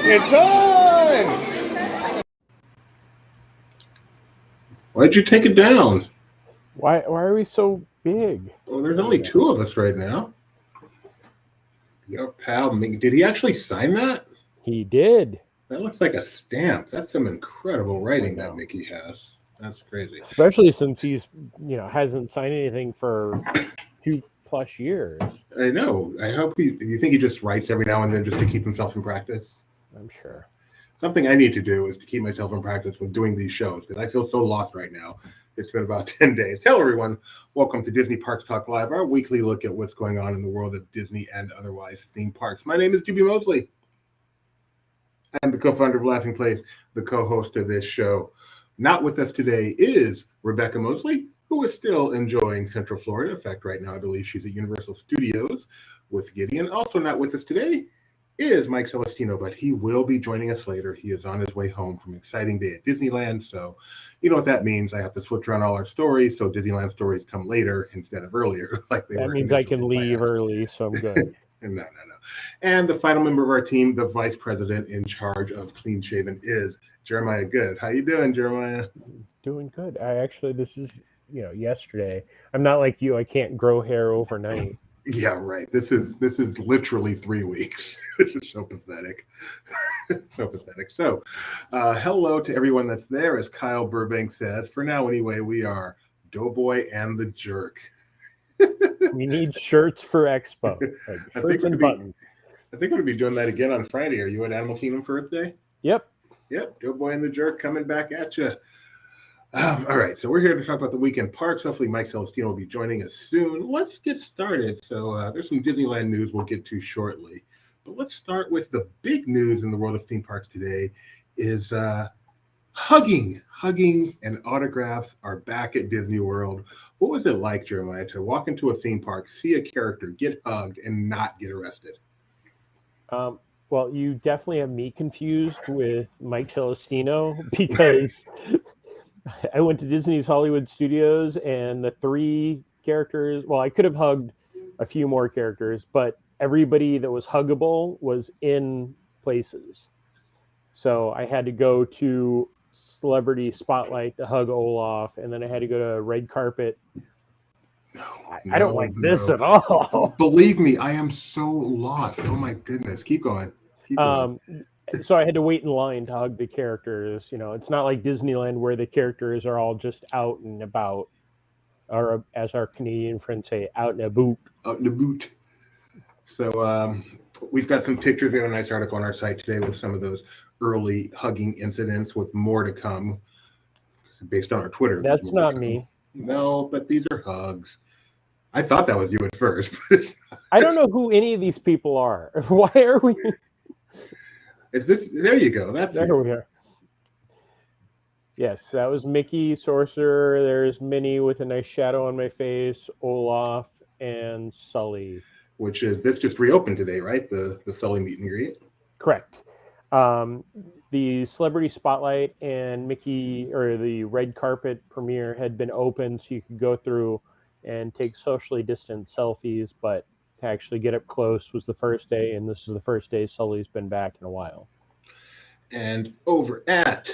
It's on! Why'd you take it down? Why are we so big? Well, there's only two of us right now. Your pal, did he actually sign that? He did. That looks like a stamp. That's some incredible writing that Mickey has. That's crazy. Especially since he's, hasn't signed anything for 2+ years. I know. I hope you think he just writes every now and then just to keep himself in practice? I'm sure. Something I need to do is to keep myself in practice with doing these shows because I feel so lost right now. It's been about 10 days. Hello, everyone. Welcome to Disney Parks Talk Live, our weekly look at what's going on in the world of Disney and otherwise theme parks. My name is Doobie Mosley. I'm the co-founder of Laughing Place, the co-host of this show. Not with us today is Rebecca Mosley, who is still enjoying Central Florida. In fact, right now, I believe she's at Universal Studios with Gideon. Also not with us today is Mike Celestino, but he will be joining us later. He is on his way home from an exciting day at Disneyland. So you know what that means. I have to switch around all our stories, so Disneyland stories come later instead of earlier. Like they that were means I can leave early, so I'm good. No. And the final member of our team, the vice president in charge of Clean Shaven, is Jeremiah Good. How you doing, Jeremiah? Doing good. This is, yesterday. I'm not like you. I can't grow hair overnight. Yeah, right. This is literally 3 weeks. This is so pathetic. So pathetic. So, hello to everyone that's there, as Kyle Burbank says. For now, anyway, we are Doughboy and the Jerk. We need shirts for Expo. Like shirts and buttons. I think we're going to be doing that again on Friday. Are you at Animal Kingdom for Earth Day? Yep. Doughboy and the Jerk coming back at you. All right, so we're here to talk about the weekend parks. Hopefully Mike Celestino will be joining us soon. Let's get started. So there's some Disneyland news we'll get to shortly. But let's start with the big news in the world of theme parks today is hugging and autographs are back at Disney World. What was it like, Jeremiah, to walk into a theme park, see a character, get hugged, and not get arrested? Well, you definitely have me confused with Mike Celestino because I went to Disney's Hollywood Studios and the 3 characters, well, I could have hugged a few more characters, but everybody that was huggable was in places. So I had to go to Celebrity Spotlight to hug Olaf, and then I had to go to Red Carpet. I don't like this at all. Believe me, I am so lost. Oh my goodness. Keep going. So I had to wait in line to hug the characters. It's not like Disneyland where the characters are all just out and about, or as our Canadian friends say, out and about. Out and about. So we've got some pictures. We have a nice article on our site today with some of those early hugging incidents, with more to come based on our Twitter. That's not me. No, but these are hugs. I thought that was you at first. I don't know who any of these people are. Why are we? Is this? There you go. That's there we are. Yes, that was Mickey, Sorcerer. There's Minnie with a nice shadow on my face, Olaf, and Sully. Which is, this just reopened today, right? The Sully meet and greet? Correct. The Celebrity Spotlight and Mickey, or the Red Carpet premiere, had been open, so you could go through and take socially distant selfies, but to actually get up close was the first day, and this is the first day Sully's been back in a while. And over at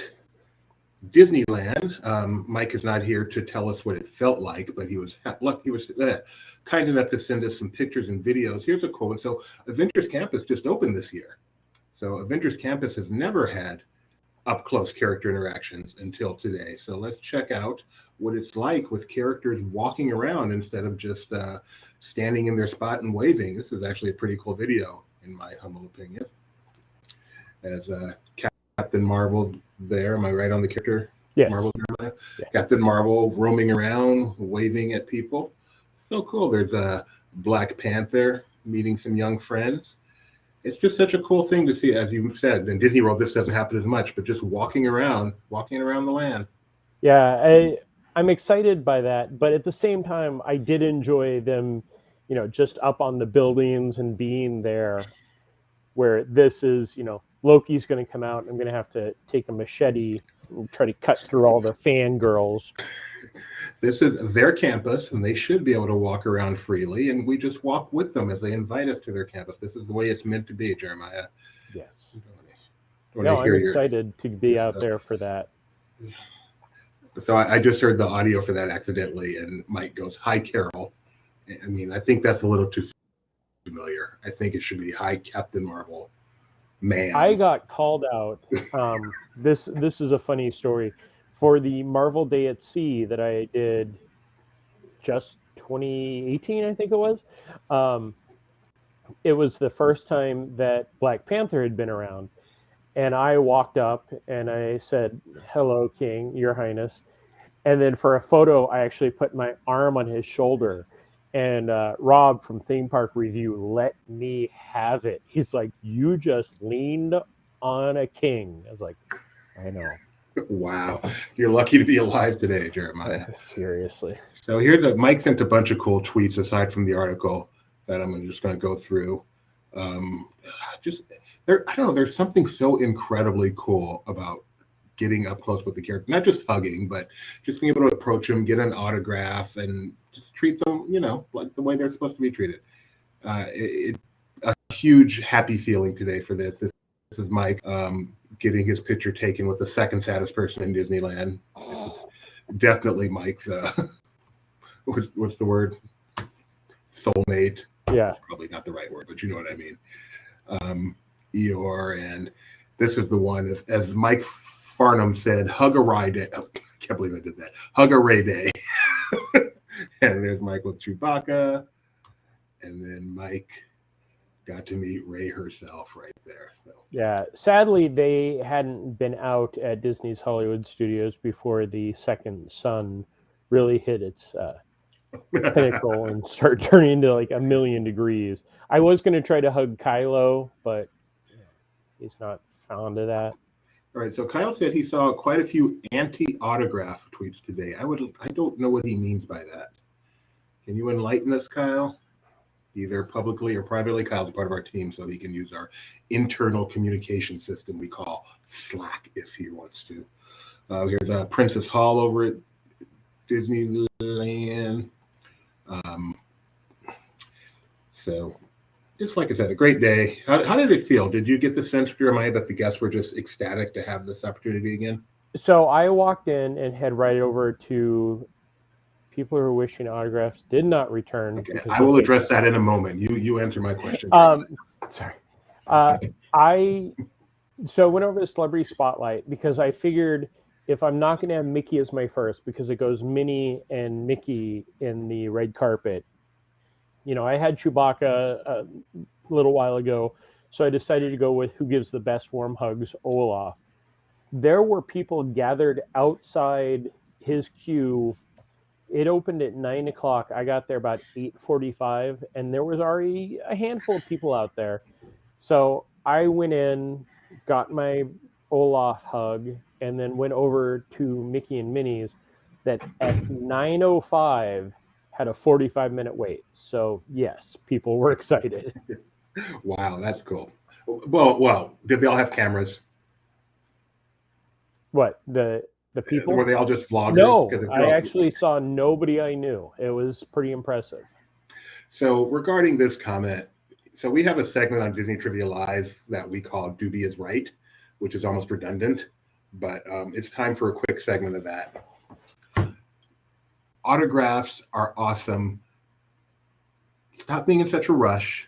Disneyland, Mike is not here to tell us what it felt like, but he was kind enough to send us some pictures and videos. Here's a cool one. So Avengers Campus just opened this year. So Avengers Campus has never had up-close character interactions until today. So let's check out what it's like with characters walking around instead of just standing in their spot and waving. This is actually a pretty cool video, in my humble opinion. As Captain Marvel there, am I right on the character? Yes. Marvel, yeah. Captain Marvel roaming around, waving at people. So cool. There's a Black Panther meeting some young friends. It's just such a cool thing to see, as you said. In Disney World, this doesn't happen as much, but just walking around the land. Yeah, I'm excited by that, but at the same time, I did enjoy them, just up on the buildings and being there, where this is, Loki's going to come out. I'm going to have to take a machete and try to cut through all the fangirls. This is their campus, and they should be able to walk around freely, and we just walk with them as they invite us to their campus. This is the way it's meant to be, Jeremiah. Yes. when I I'm hear your. excited to be out there for that. So I just heard the audio for that accidentally, and Mike goes, "Hi, Carol." I mean, I think that's a little too familiar. I think it should be "Hi, Captain Marvel." Man, I got called out. This is a funny story for the Marvel Day at Sea that I did just 2018, I think it was. It was the first time that Black Panther had been around, and I walked up and I said, "Hello, King, Your Highness." And then for a photo, I actually put my arm on his shoulder. And Rob from Theme Park Review let me have it. He's like, "You just leaned on a king." I was like, "I know." wow, you're lucky to be alive today, Jeremiah. Seriously. So Mike sent a bunch of cool tweets aside from the article that I'm just going to go through. Just there, I don't know. There's something so incredibly cool about getting up close with the character, not just hugging, but just being able to approach them, get an autograph, and just treat them, like the way they're supposed to be treated. A huge happy feeling today for this. This is Mike getting his picture taken with the second saddest person in Disneyland. This is definitely Mike's. What's the word? Soulmate. Yeah. Probably not the right word, but you know what I mean. Eeyore, and this is the one as Mike Farnham said, "Hug a Ray Day." Oh, I can't believe I did that. Hug a Ray Day. And there's Mike with Chewbacca, and then Mike got to meet Ray herself right there. So. Yeah. Sadly, they hadn't been out at Disney's Hollywood Studios before the second sun really hit its pinnacle and start turning into like a million degrees. I was going to try to hug Kylo, but he's not fond of that. All right, so Kyle said he saw quite a few anti-autograph tweets today. I don't know what he means by that. Can you enlighten us, Kyle? Either publicly or privately. Kyle's a part of our team, so he can use our internal communication system we call Slack if he wants to. Here's Princess Hall over at Disneyland. So, just like I said, a great day. How did it feel? Did you get the sense, Jeremiah, that the guests were just ecstatic to have this opportunity again? So I walked in and head right over to people who were wishing autographs did not return. Okay, I will address that in a moment. You answer my question. Sorry. I went over to Celebrity Spotlight because I figured if I'm not going to have Mickey as my first, because it goes Minnie and Mickey in the red carpet. I had Chewbacca a little while ago, so I decided to go with who gives the best warm hugs, Olaf. There were people gathered outside his queue. It opened at 9 o'clock. I got there about 8:45, and there was already a handful of people out there. So I went in, got my Olaf hug, and then went over to Mickey and Minnie's that at 9:05 had a 45-minute wait. So yes, people were excited. Wow, that's cool. Well, did they all have cameras? What, the people? Were they all just vloggers? No, I actually saw nobody I knew. It was pretty impressive. So regarding this comment, so we have a segment on Disney Trivia Live that we call Doobie is Right, which is almost redundant, but it's time for a quick segment of that. Autographs are awesome. Stop being in such a rush.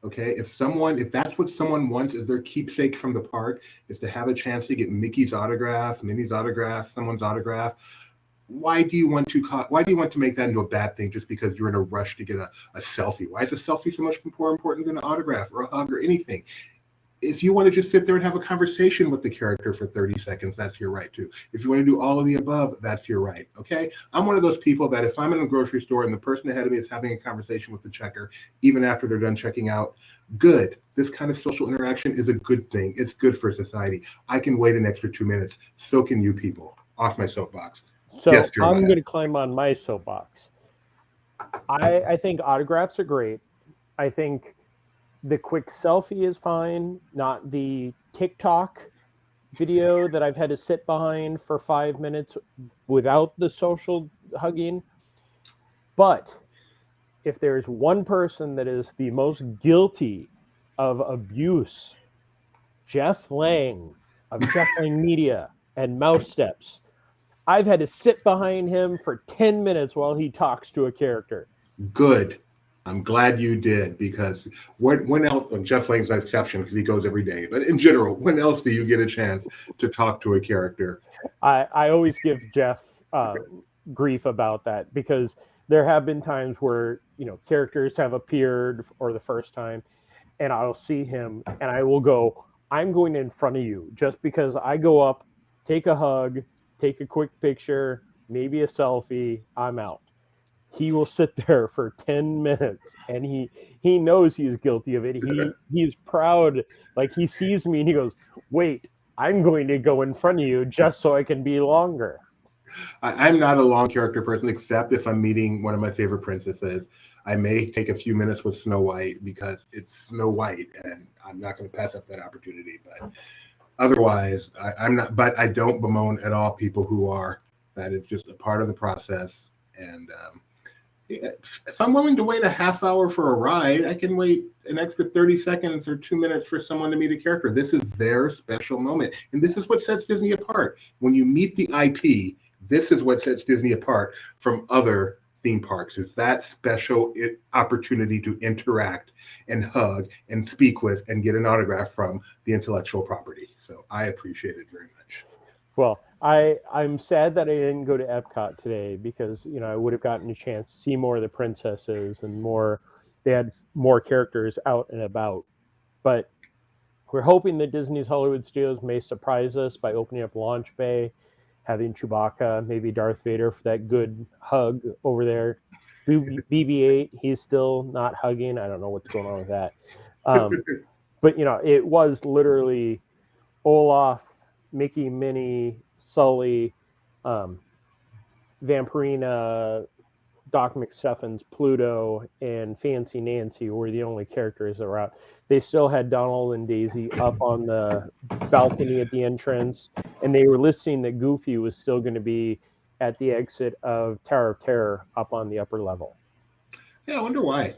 Okay, if that's what someone wants is their keepsake from the park, is to have a chance to get Mickey's autograph, Minnie's autograph, someone's autograph. Why do you want to make that into a bad thing just because you're in a rush to get a selfie? Why is a selfie so much more important than an autograph or a hug or anything? If you want to just sit there and have a conversation with the character for 30 seconds, that's your right too. If you want to do all of the above, that's your right. Okay. I'm one of those people that if I'm in a grocery store and the person ahead of me is having a conversation with the checker, even after they're done checking out, good. This kind of social interaction is a good thing. It's good for society. I can wait an extra 2 minutes. So can you people. Off my soapbox. So yes, I'm going to climb on my soapbox. I think autographs are great. I think the quick selfie is fine, not the TikTok video that I've had to sit behind for 5 minutes without the social hugging. But if there's one person that is the most guilty of abuse, Jeff Lang of Jeffling Media and Mouse Steps. I've had to sit behind him for 10 minutes while he talks to a character. Good. I'm glad you did, because when else, and Jeff Lane's an exception because he goes every day, but in general, when else do you get a chance to talk to a character? I always give Jeff grief about that, because there have been times where, characters have appeared for the first time, and I'll see him and I will go, I'm going in front of you, just because I go up, take a hug, take a quick picture, maybe a selfie, I'm out. He will sit there for 10 minutes, and he knows he's guilty of it. He's proud. Like, he sees me and he goes, wait, I'm going to go in front of you just so I can be longer. I'm not a long character person, except if I'm meeting one of my favorite princesses. I may take a few minutes with Snow White because it's Snow White, and I'm not going to pass up that opportunity. But otherwise, I'm not. But I don't bemoan at all people who are. That is just a part of the process. And if I'm willing to wait a half hour for a ride, I can wait an extra 30 seconds or 2 minutes for someone to meet a character. This is their special moment. And this is what sets Disney apart. When you meet the IP, this is what sets Disney apart from other theme parks, is that special opportunity to interact and hug and speak with and get an autograph from the intellectual property. So I appreciate it very much. Well, I'm sad that I didn't go to Epcot today, because I would have gotten a chance to see more of the princesses and more. They had more characters out and about, but we're hoping that Disney's Hollywood Studios may surprise us by opening up Launch Bay, having Chewbacca, maybe Darth Vader for that good hug over there. BB-8, he's still not hugging. I don't know what's going on with that. But it was literally Olaf, Mickey, Minnie, Sully, Vampirina, Doc McStuffins, Pluto, and Fancy Nancy were the only characters that were out. They still had Donald and Daisy up on the balcony at the entrance, and they were listing that Goofy was still going to be at the exit of Tower of Terror up on the upper level. Yeah, I wonder why.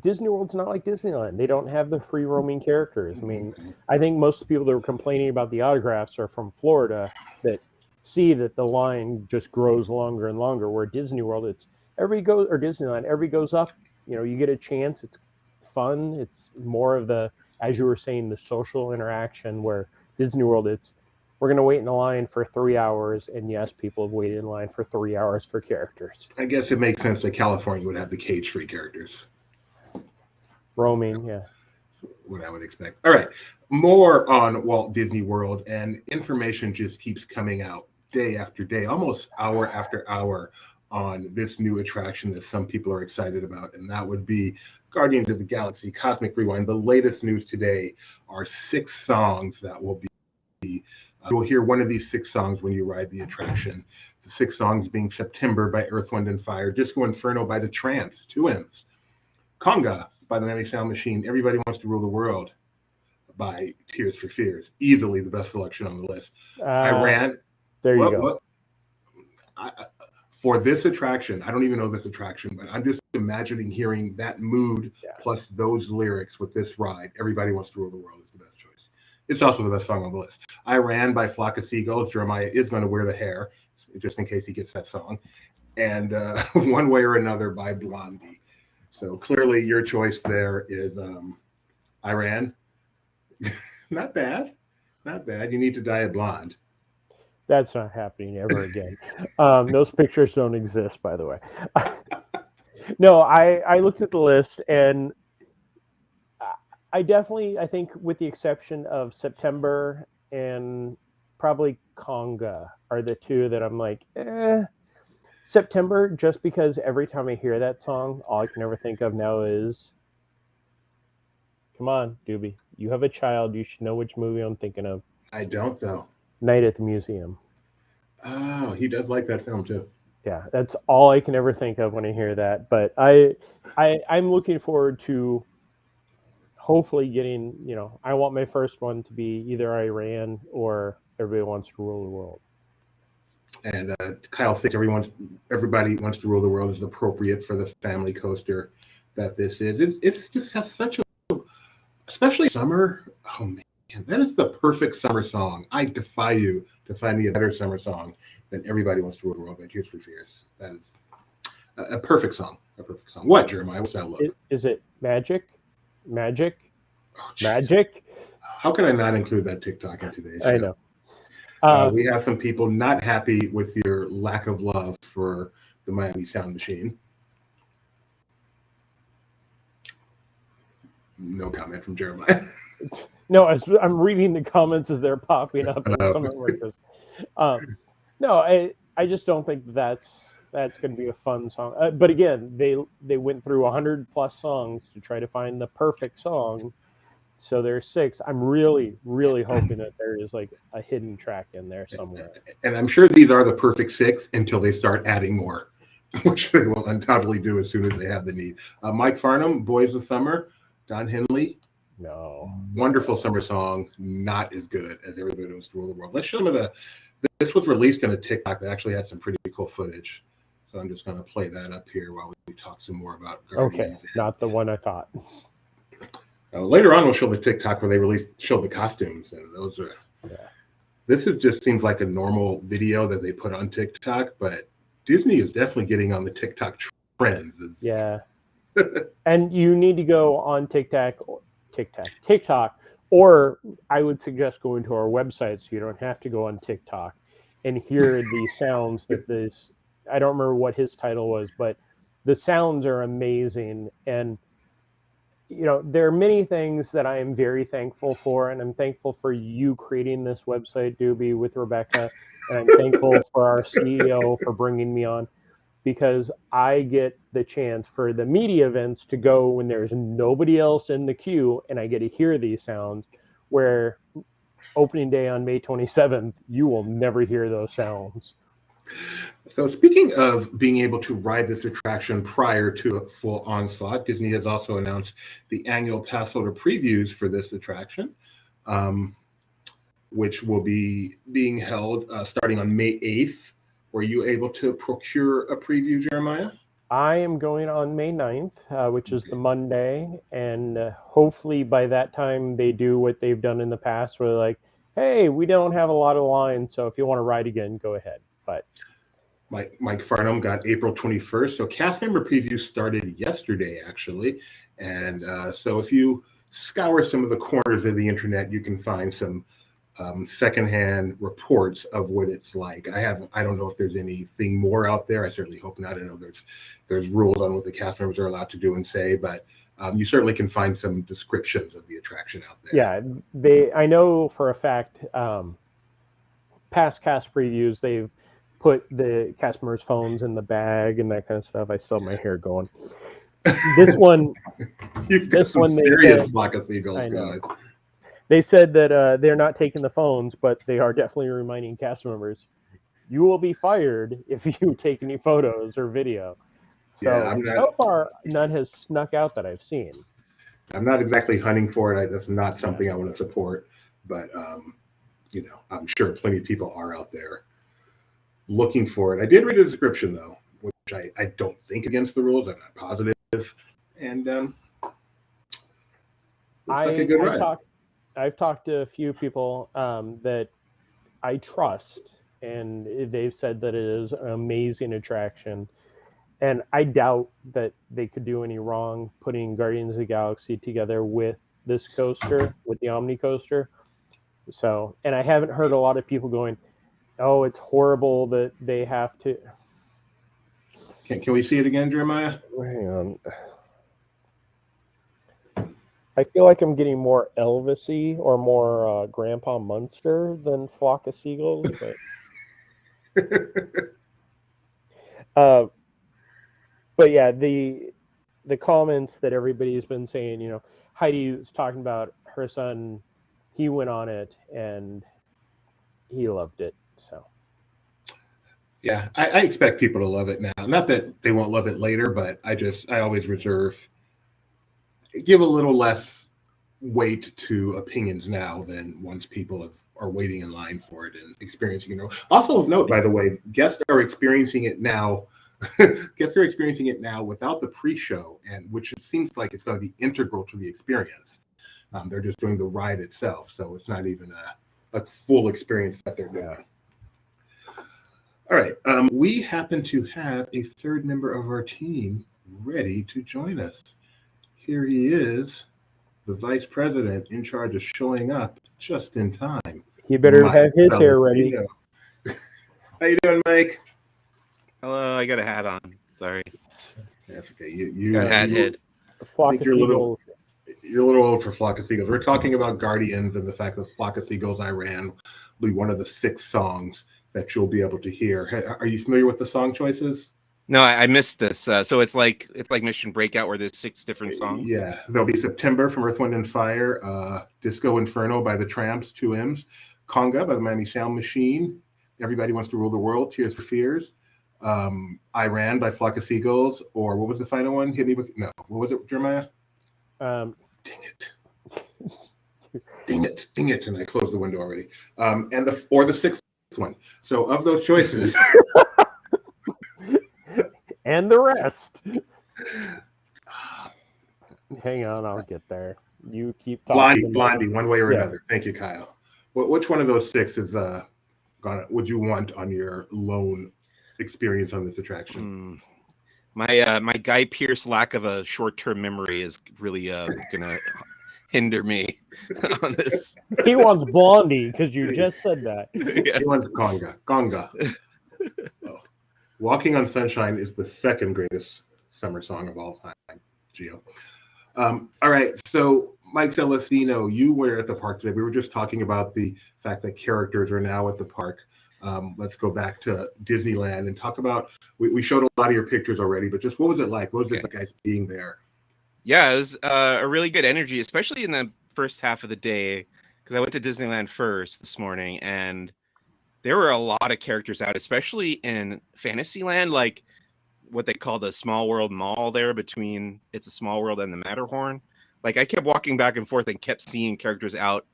Disney World's not like Disneyland. They don't have the free roaming characters. I mean, I think most of the people that were complaining about the autographs are from Florida, that see that the line just grows longer and longer. Where Disney World, it's everybody goes, or Disneyland, everybody goes up. You get a chance. It's fun. It's more of the, as you were saying, the social interaction. Where Disney World, we're going to wait in the line for 3 hours, and yes, people have waited in line for 3 hours for characters. I guess it makes sense that California would have the cage-free characters. Roaming, yeah. What I would expect. All right, more on Walt Disney World, and information just keeps coming out day after day, almost hour after hour, on this new attraction that some people are excited about, and that would be Guardians of the Galaxy Cosmic Rewind. The latest news today are 6 songs that will be, you'll hear one of these 6 songs when you ride the attraction. The 6 songs being September by Earth, Wind, and Fire, Disco Inferno by The Trance, 2 M's, Conga by the Miami Sound Machine, Everybody Wants to Rule the World by Tears for Fears, easily the best selection on the list. Iran. There you go. For this attraction, I don't even know this attraction, but I'm just imagining hearing that mood plus those lyrics with this ride. Everybody Wants to Rule the World is the best choice. It's also the best song on the list. Iran by Flock of Seagulls. Jeremiah is going to wear the hair, just in case he gets that song. And One Way or Another by Blondie. So clearly your choice there is Iran. Not bad. Not bad. You need to dye it blonde. That's not happening ever again. Those pictures don't exist, by the way. No, I looked at the list, and I think with the exception of September and probably Conga are the 2 that I'm like, September, just because every time I hear that song, all I can ever think of now is, come on, Doobie, you have a child, you should know which movie I'm thinking of. I don't, though. Night at the Museum. Oh, he does like that film, too. Yeah, that's all I can ever think of when I hear that. But I'm looking forward to hopefully getting, I want my first one to be either Iran or Everybody Wants to Rule the World. And Kyle thinks Everybody Wants to Rule the World is appropriate for the family coaster that this is. It just has such a, especially summer. Oh man, that is the perfect summer song. I defy you to find me a better summer song than Everybody Wants to Rule the World by Tears for Fears. That is a perfect song. A perfect song. What, Jeremiah? What's that look? Is it Magic? Magic? Oh, geez. Magic? How can I not include that TikTok in today's show? I know. We have some people not happy with your lack of love for the Miami Sound Machine. No comment from Jeremiah. No, I'm reading the comments as they're popping up. And some of them are just, no, I just don't think that's going to be a fun song. But again, they went through 100 plus songs to try to find the perfect song. So there's 6. I'm really, really hoping that there is like a hidden track in there somewhere. And I'm sure these are the perfect 6 until they start adding more, which they will undoubtedly do as soon as they have the need. Mike Farnham, Boys of Summer. Don Henley. No. Wonderful summer song. Not as good as Everybody Wants to Rule the World. Let's show them this was released on a TikTok that actually had some pretty cool footage. So I'm just going to play that up here while we talk some more about Guardians. Okay, not the one I thought. Later on, we'll show the TikTok where they showed the costumes, and those are. Yeah. This just seems like a normal video that they put on TikTok, but Disney is definitely getting on the TikTok trends. Yeah. And you need to go on TikTok, or I would suggest going to our website so you don't have to go on TikTok and hear the sounds that this. I don't remember what his title was, but the sounds are amazing. And there are many things that I am very thankful for, and I'm thankful for you creating this website, Doobie, with Rebecca, and I'm thankful for our CEO for bringing me on, because I get the chance for the media events to go when there's nobody else in the queue, and I get to hear these sounds, where opening day on May 27th, you will never hear those sounds. So speaking of being able to ride this attraction prior to a full onslaught, Disney has also announced the annual pass holder previews for this attraction, which will be being held starting on May 8th. Were you able to procure a preview, Jeremiah? I am going on May 9th, which is the Monday, and hopefully by that time they do what they've done in the past, where they're like, hey, we don't have a lot of lines, so if you want to ride again, go ahead. But Mike Farnham got April 21st, so cast member previews started yesterday, actually, and so if you scour some of the corners of the internet, you can find some secondhand reports of what it's like. I don't know if there's anything more out there. I certainly hope not. I know there's rules on what the cast members are allowed to do and say, but you certainly can find some descriptions of the attraction out there. Yeah, I know for a fact, past cast previews, they've put the cast members' phones in the bag and that kind of stuff. I still have my hair going. This one, You've got some serious flock of seagulls, guys. They said that they're not taking the phones, but they are definitely reminding cast members, you will be fired if you take any photos or video. So, so far, none has snuck out that I've seen. I'm not exactly hunting for it. That's not something I want to support. But, I'm sure plenty of people are out there looking for it. I did read a description, though, which I don't think against the rules. I'm not positive. And looks like a good ride. I've talked to a few people that I trust, and they've said that it is an amazing attraction. And I doubt that they could do any wrong putting Guardians of the Galaxy together with this coaster, with the Omni coaster. So, and I haven't heard a lot of people going, oh, it's horrible that they have to. Can we see it again, Jeremiah? Hang on. I feel like I'm getting more Elvis-y or more Grandpa Munster than Flock of Seagulls. But yeah, the comments that everybody's been saying, Heidi was talking about her son, he went on it and he loved it. So yeah, I expect people to love it now. Not that they won't love it later, but I always give a little less weight to opinions now than once people are waiting in line for it and experiencing it. Also of note, by the way, guests are experiencing it now. Guests are experiencing it now without the pre-show, and which it seems like it's going to be integral to the experience. They're just doing the ride itself, so it's not even a full experience that they're doing. All right, we happen to have a third member of our team ready to join us. Here he is, the vice president in charge of showing up just in time. He better have his hair ready. How you doing, Mike? Hello, I got a hat on. Sorry. That's okay. You got a hat head. Flock of seagulls. You're a little old for Flock of Seagulls. We're talking about Guardians and the fact that Flock of Seagulls I Ran will be one of the 6 songs that you'll be able to hear. Are you familiar with the song choices? No, I missed this. So it's like Mission Breakout where there's 6 different songs. Yeah, there'll be September from Earth, Wind, and Fire, Disco Inferno by the Tramps, 2 M's, Conga by the Miami Sound Machine, Everybody Wants to Rule the World, Tears for Fears, I Ran by Flock of Seagulls, or what was the final one? Hit me with no. What was it, Jeremiah? Dang it! And I closed the window already. And the 6th one. So of those choices, and the rest. Hang on, I'll get there. You keep talking. Blondie, one way or another. Thank you, Kyle. Which one of those 6 is would you want on your lone experience on this attraction? My Guy Pearce lack of a short-term memory is really gonna hinder me on this. He wants Blondie because you just said that. Yeah. He wants Conga. Oh. Walking on Sunshine is the 2nd greatest summer song of all time. Gio. All right, so Mike Celestino, you were at the park today. We were just talking about the fact that characters are now at the park. Let's go back to Disneyland and talk about, we showed a lot of your pictures already, but just what was it like? What was it like guys being there? Yeah, it was a really good energy, especially in the first half of the day, because I went to Disneyland first this morning, and there were a lot of characters out, especially in Fantasyland, like what they call the Small World Mall there between It's a Small World and the Matterhorn. Like I kept walking back and forth and kept seeing characters out,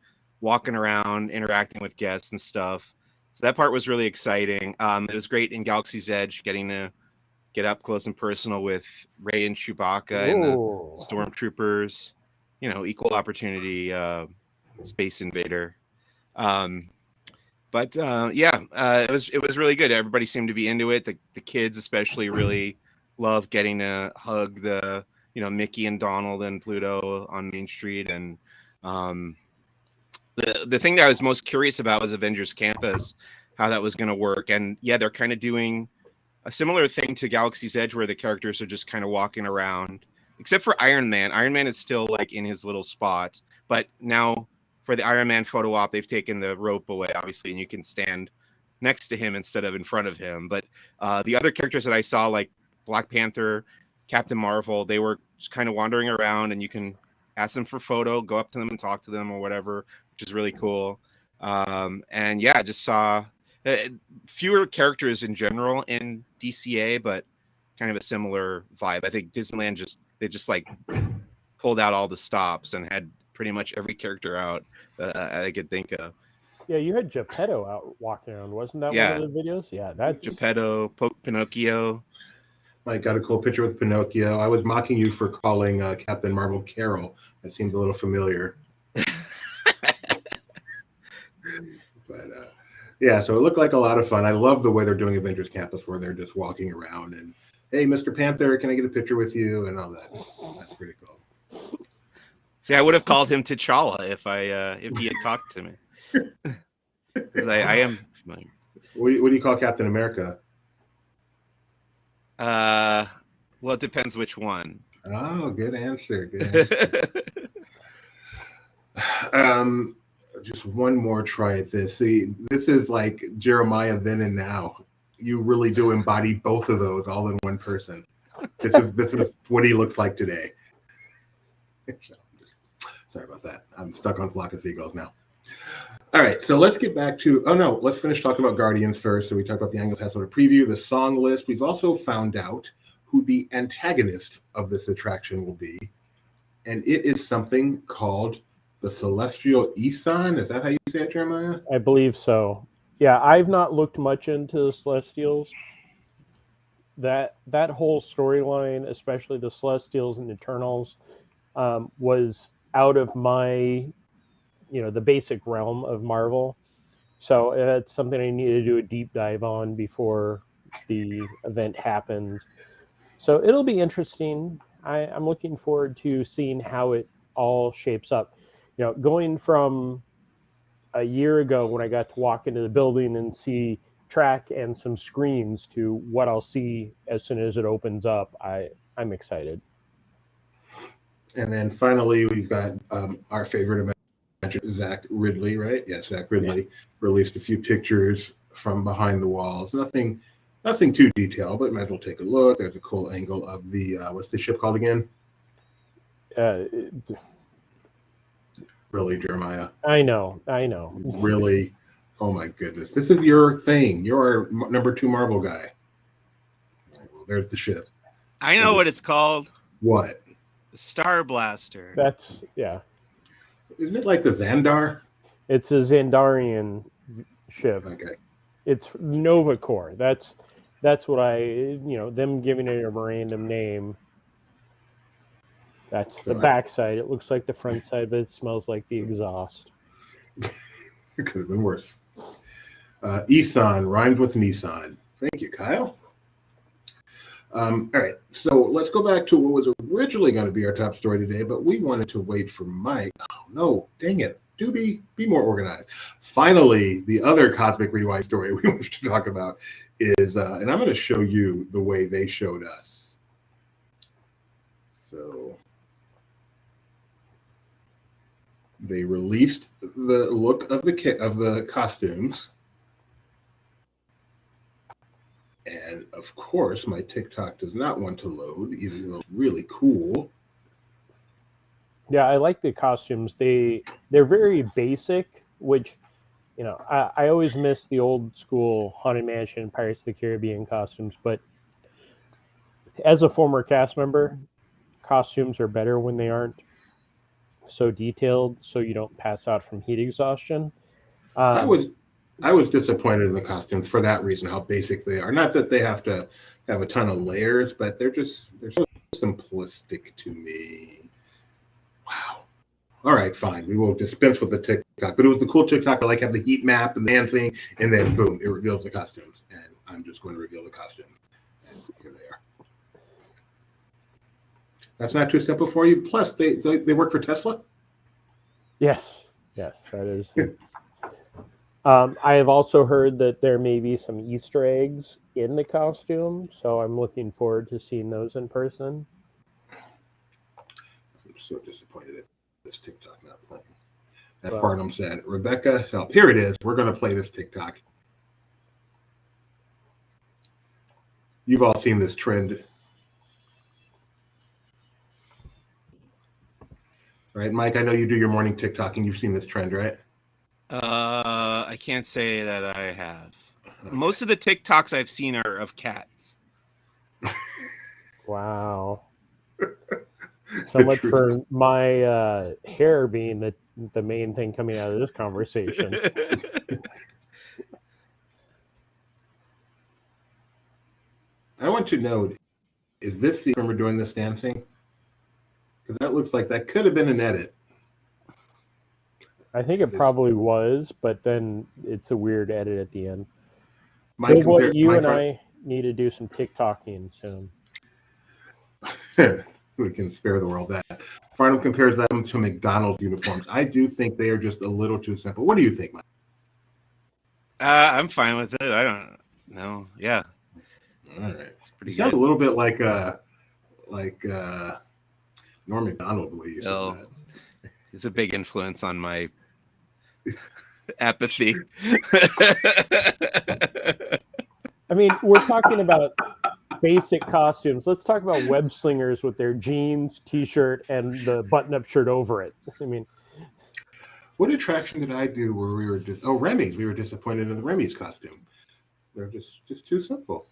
walking around, interacting with guests and stuff. So that part was really exciting. It was great in Galaxy's Edge, getting to get up close and personal with Rey and Chewbacca and the stormtroopers. You know, equal opportunity space invader. It was really good. Everybody seemed to be into it. The kids especially really loved getting to hug the Mickey and Donald and Pluto on Main Street. And the thing that I was most curious about was Avengers Campus, how that was going to work. And yeah, they're kind of doing a similar thing to Galaxy's Edge where the characters are just kind of walking around, except for Iron Man. Iron Man is still like in his little spot, but now for the Iron Man photo op, they've taken the rope away, obviously, and you can stand next to him instead of in front of him. But the other characters that I saw, like Black Panther, Captain Marvel, they were just kind of wandering around, and you can ask them for a photo, go up to them and talk to them or whatever, which is really cool. And yeah, I just saw fewer characters in general in DCA, but kind of a similar vibe. I think Disneyland they just like pulled out all the stops and had pretty much every character out that I could think of. Yeah, you had Geppetto out walking around, wasn't that one of the videos? Yeah, that's Geppetto, Pinocchio. I got a cool picture with Pinocchio. I was mocking you for calling Captain Marvel Carol. That seemed a little familiar. But yeah, so it looked like a lot of fun. I love the way they're doing Avengers Campus, where they're just walking around and, hey, Mr. Panther, can I get a picture with you? And all that. That's pretty cool. See, I would have called him T'Challa if he had talked to me. Because I am familiar. What do you call Captain America? Well, it depends which one. Oh, good answer. Good answer. Just one more try at this. See, this is like Jeremiah then and now. You really do embody both of those all in one person. This is what he looks like today. Sorry about that. I'm stuck on Flock of Seagulls now. All right, so let's get back to, let's finish talking about Guardians first. So we talked about the Annual Pass Holder preview, the song list. We've also found out who the antagonist of this attraction will be. And it is something called the Celestial Isan. Is that how you say it, Jeremiah? I believe so. Yeah, I've not looked much into the Celestials. That whole storyline, especially the Celestials and Eternals, was out of my, the basic realm of Marvel. So it's something I need to do a deep dive on before the event happens. So it'll be interesting. I'm looking forward to seeing how it all shapes up. Going from a year ago when I got to walk into the building and see track and some screens to what I'll see as soon as it opens up, I'm excited. And then finally, we've got our favorite Avenger, Zach Ridley, right? Yes, Zach Ridley released a few pictures from behind the walls. Nothing too detailed, but might as well take a look. There's a cool angle of the what's the ship called again? Really, Jeremiah? I know. Really? Oh my goodness! This is your thing. You're our number 2 Marvel guy. Well, there's the ship. I know what it's called. What? The Star Blaster. That's Isn't it like the Xandar? It's a Xandarian ship. Okay. It's Nova Corps. That's what them giving it a random name. That's the backside. It looks like the front side, but it smells like the exhaust. It could have been worse. Isan rhymes with Nissan. Thank you, Kyle. All right, so let's go back to what was originally going to be our top story today, but we wanted to wait for Mike. Oh, no, dang it. Do be more organized. Finally, the other Cosmic Rewind story we want to talk about is, and I'm going to show you the way they showed us. So they released the look of the costumes. And of course, my TikTok does not want to load, even though it's really cool. Yeah, I like the costumes. They're very basic, which, I always miss the old school Haunted Mansion, Pirates of the Caribbean costumes. But as a former cast member, costumes are better when they aren't so detailed, so you don't pass out from heat exhaustion. I was disappointed in the costumes for that reason, how basic they are. Not that they have to have a ton of layers, but they're so simplistic to me. Wow. All right, fine. We will dispense with the TikTok. But it was a cool TikTok. I like have the heat map and the dancing, and then boom, it reveals the costumes. And I'm just going to reveal the costume. And here they are. That's not too simple for you. Plus, they work for Tesla? Yes, that is. I have also heard that there may be some Easter eggs in the costume, so I'm looking forward to seeing those in person. I'm so disappointed at this TikTok not playing. That Farnham said, Rebecca, help. Here it is. We're going to play this TikTok. You've all seen this trend. Right, Mike, I know you do your morning TikTok and you've seen this trend, right? I can't say that I have. Okay. Most of the TikToks I've seen are of cats. Wow. So much for my hair being the main thing coming out of this conversation. I want to know, is this the remember doing this dancing? Because that looks like that could have been an edit. I think it probably was, but then it's a weird edit at the end. I need to do some TikToking soon. We can spare the world that. Farnham compares them to McDonald's uniforms. I do think they are just a little too simple. What do you think, Mike? I'm fine with it. I don't know. Yeah. All right. It's pretty good. Sounds a little bit like Norm Macdonald, the way you said that. It's a big influence on my apathy. I mean, we're talking about basic costumes. Let's talk about web slingers with their jeans, t-shirt, and the button-up shirt over it. I mean, what attraction did I do where we were Remy's? We were disappointed in the Remy's costume. They're just too simple.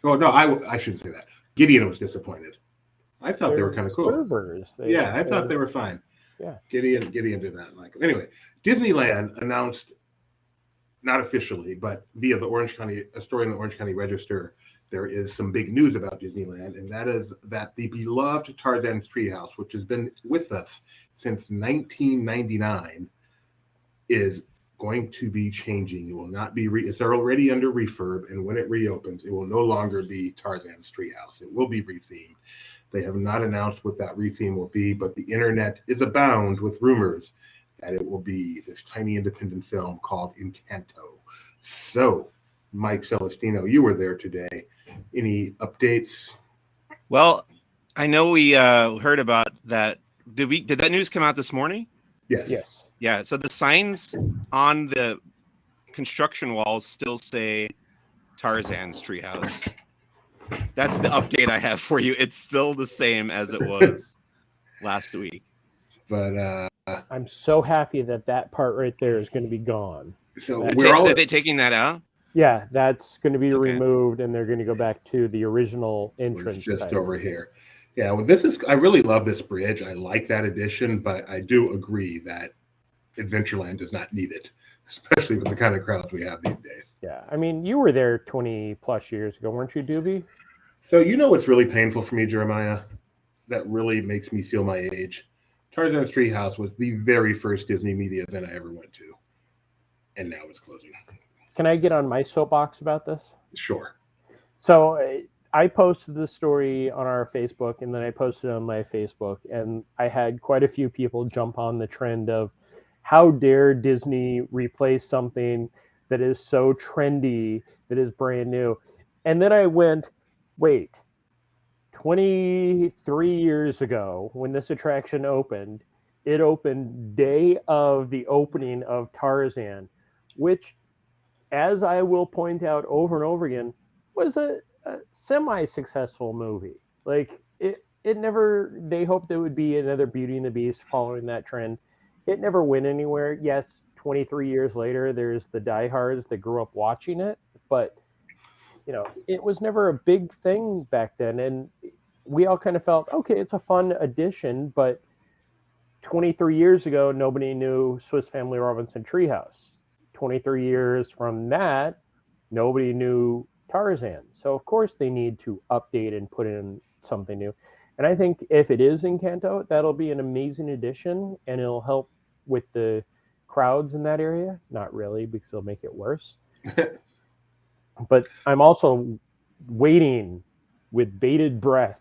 Oh no, I shouldn't say that. Gideon was disappointed. I thought they were kind of cool. Servers. I thought they were fine. Yeah. Gideon did not like them. Anyway, Disneyland announced, not officially, but via a story in the Orange County Register, there is some big news about Disneyland, and that is that the beloved Tarzan's Treehouse, which has been with us since 1999, is going to be changing. It will not be, it's already under refurb, and when it reopens, it will no longer be Tarzan's Treehouse. It will be rethemed. They have not announced what that retheme will be, but the internet is abound with rumors that it will be this tiny independent film called Encanto. So, Mike Celestino, you were there today. Any updates? Well, I know we heard about that. Did that news come out this morning? Yes. Yeah. So the signs on the construction walls still say Tarzan's Treehouse. That's the update I have for you. It's still the same as it was last week. But I'm so happy that part right there is going to be gone. So are they taking that out? Yeah, that's going to be removed, and they're going to go back to the original entrance. Just over here. Yeah, well, I really love this bridge. I like that addition, but I do agree that Adventureland does not need it, especially with the kind of crowds we have these days. Yeah, I mean, you were there 20 plus years ago, weren't you, Doobie? So you know what's really painful for me, Jeremiah? That really makes me feel my age. Tarzan's Treehouse was the very first Disney media event I ever went to, and now it's closing. Can I get on my soapbox about this? Sure. So I posted the story on our Facebook, and then I posted it on my Facebook, and I had quite a few people jump on the trend of how dare Disney replace something that is so trendy, that is brand new. And then I went, wait, 23 years ago when this attraction opened, it opened day of the opening of Tarzan, which, as I will point out over and over again, was a semi-successful movie. Like it never, they hoped there would be another Beauty and the Beast following that trend. It never went anywhere. Yes, 23 years later, there's the diehards that grew up watching it, but it was never a big thing back then. And we all kind of felt, okay, it's a fun addition, but 23 years ago, nobody knew Swiss Family Robinson Treehouse. 23 years from that, nobody knew Tarzan. So of course they need to update and put in something new. And I think if it is Encanto, that'll be an amazing addition, and it'll help with the crowds in that area. Not really, because it'll make it worse. But I'm also waiting with bated breath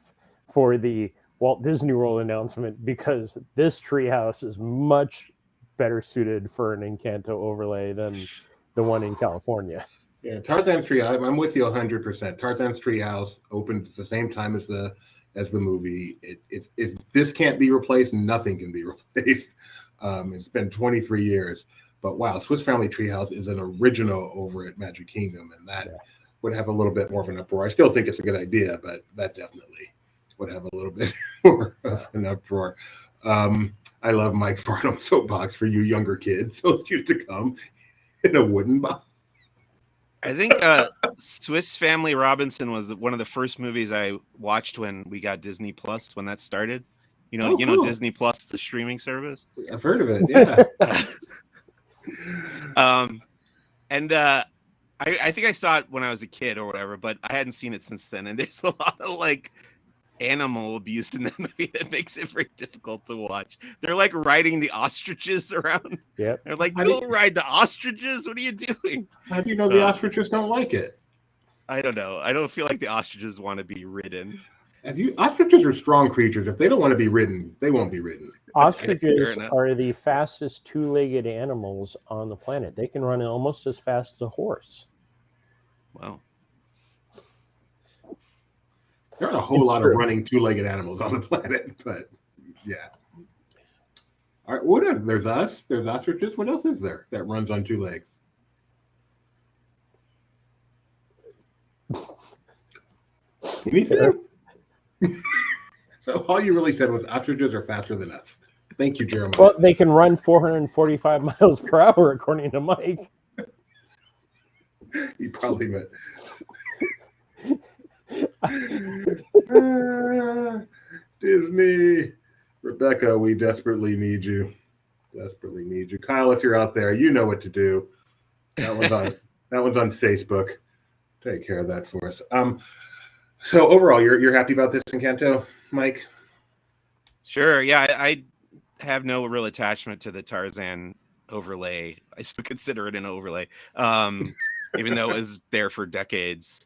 for the Walt Disney World announcement, because this treehouse is much better suited for an Encanto overlay than the one in California. Yeah, Tarzan's Treehouse, I'm with you 100%. Tarzan's Treehouse opened at the same time as the movie. If this can't be replaced, nothing can be replaced. It's been 23 years. But wow, Swiss Family Treehouse is an original over at Magic Kingdom, and that would have a little bit more of an uproar. I still think it's a good idea, but that definitely would have a little bit more of an uproar. I love Mike Farnham's soapbox for you younger kids. Those used to come in a wooden box. I think Swiss Family Robinson was one of the first movies I watched when we got Disney Plus, when that started. Cool. Disney Plus, the streaming service. I've heard of it. Yeah. I think I saw it when I was a kid or whatever, but I hadn't seen it since then. And there's a lot of animal abuse in that movie that makes it very difficult to watch. They're riding the ostriches around. Yep. They're don't ride the ostriches. What are you doing? How do you know the ostriches don't like it? I don't know. I don't feel like the ostriches want to be ridden. Ostriches are strong creatures. If they don't want to be ridden, they won't be ridden. Ostriches are the fastest two-legged animals on the planet. They can run almost as fast as a horse. Wow. There aren't a whole lot of running two-legged animals on the planet, but yeah. All right, there's us. There's ostriches. What else is there that runs on two legs? Anything? So all you really said was ostriches are faster than us. Thank you, Jeremiah. Well, they can run 445 miles per hour, according to Mike. He probably meant. Disney. Rebecca, we desperately need you. Desperately need you. Kyle, if you're out there, you know what to do. That one's on Facebook. take care of that for us. So overall, you're happy about this Encanto, Mike? Sure. Yeah, I have no real attachment to the Tarzan overlay. I still consider it an overlay, even though it was there for decades.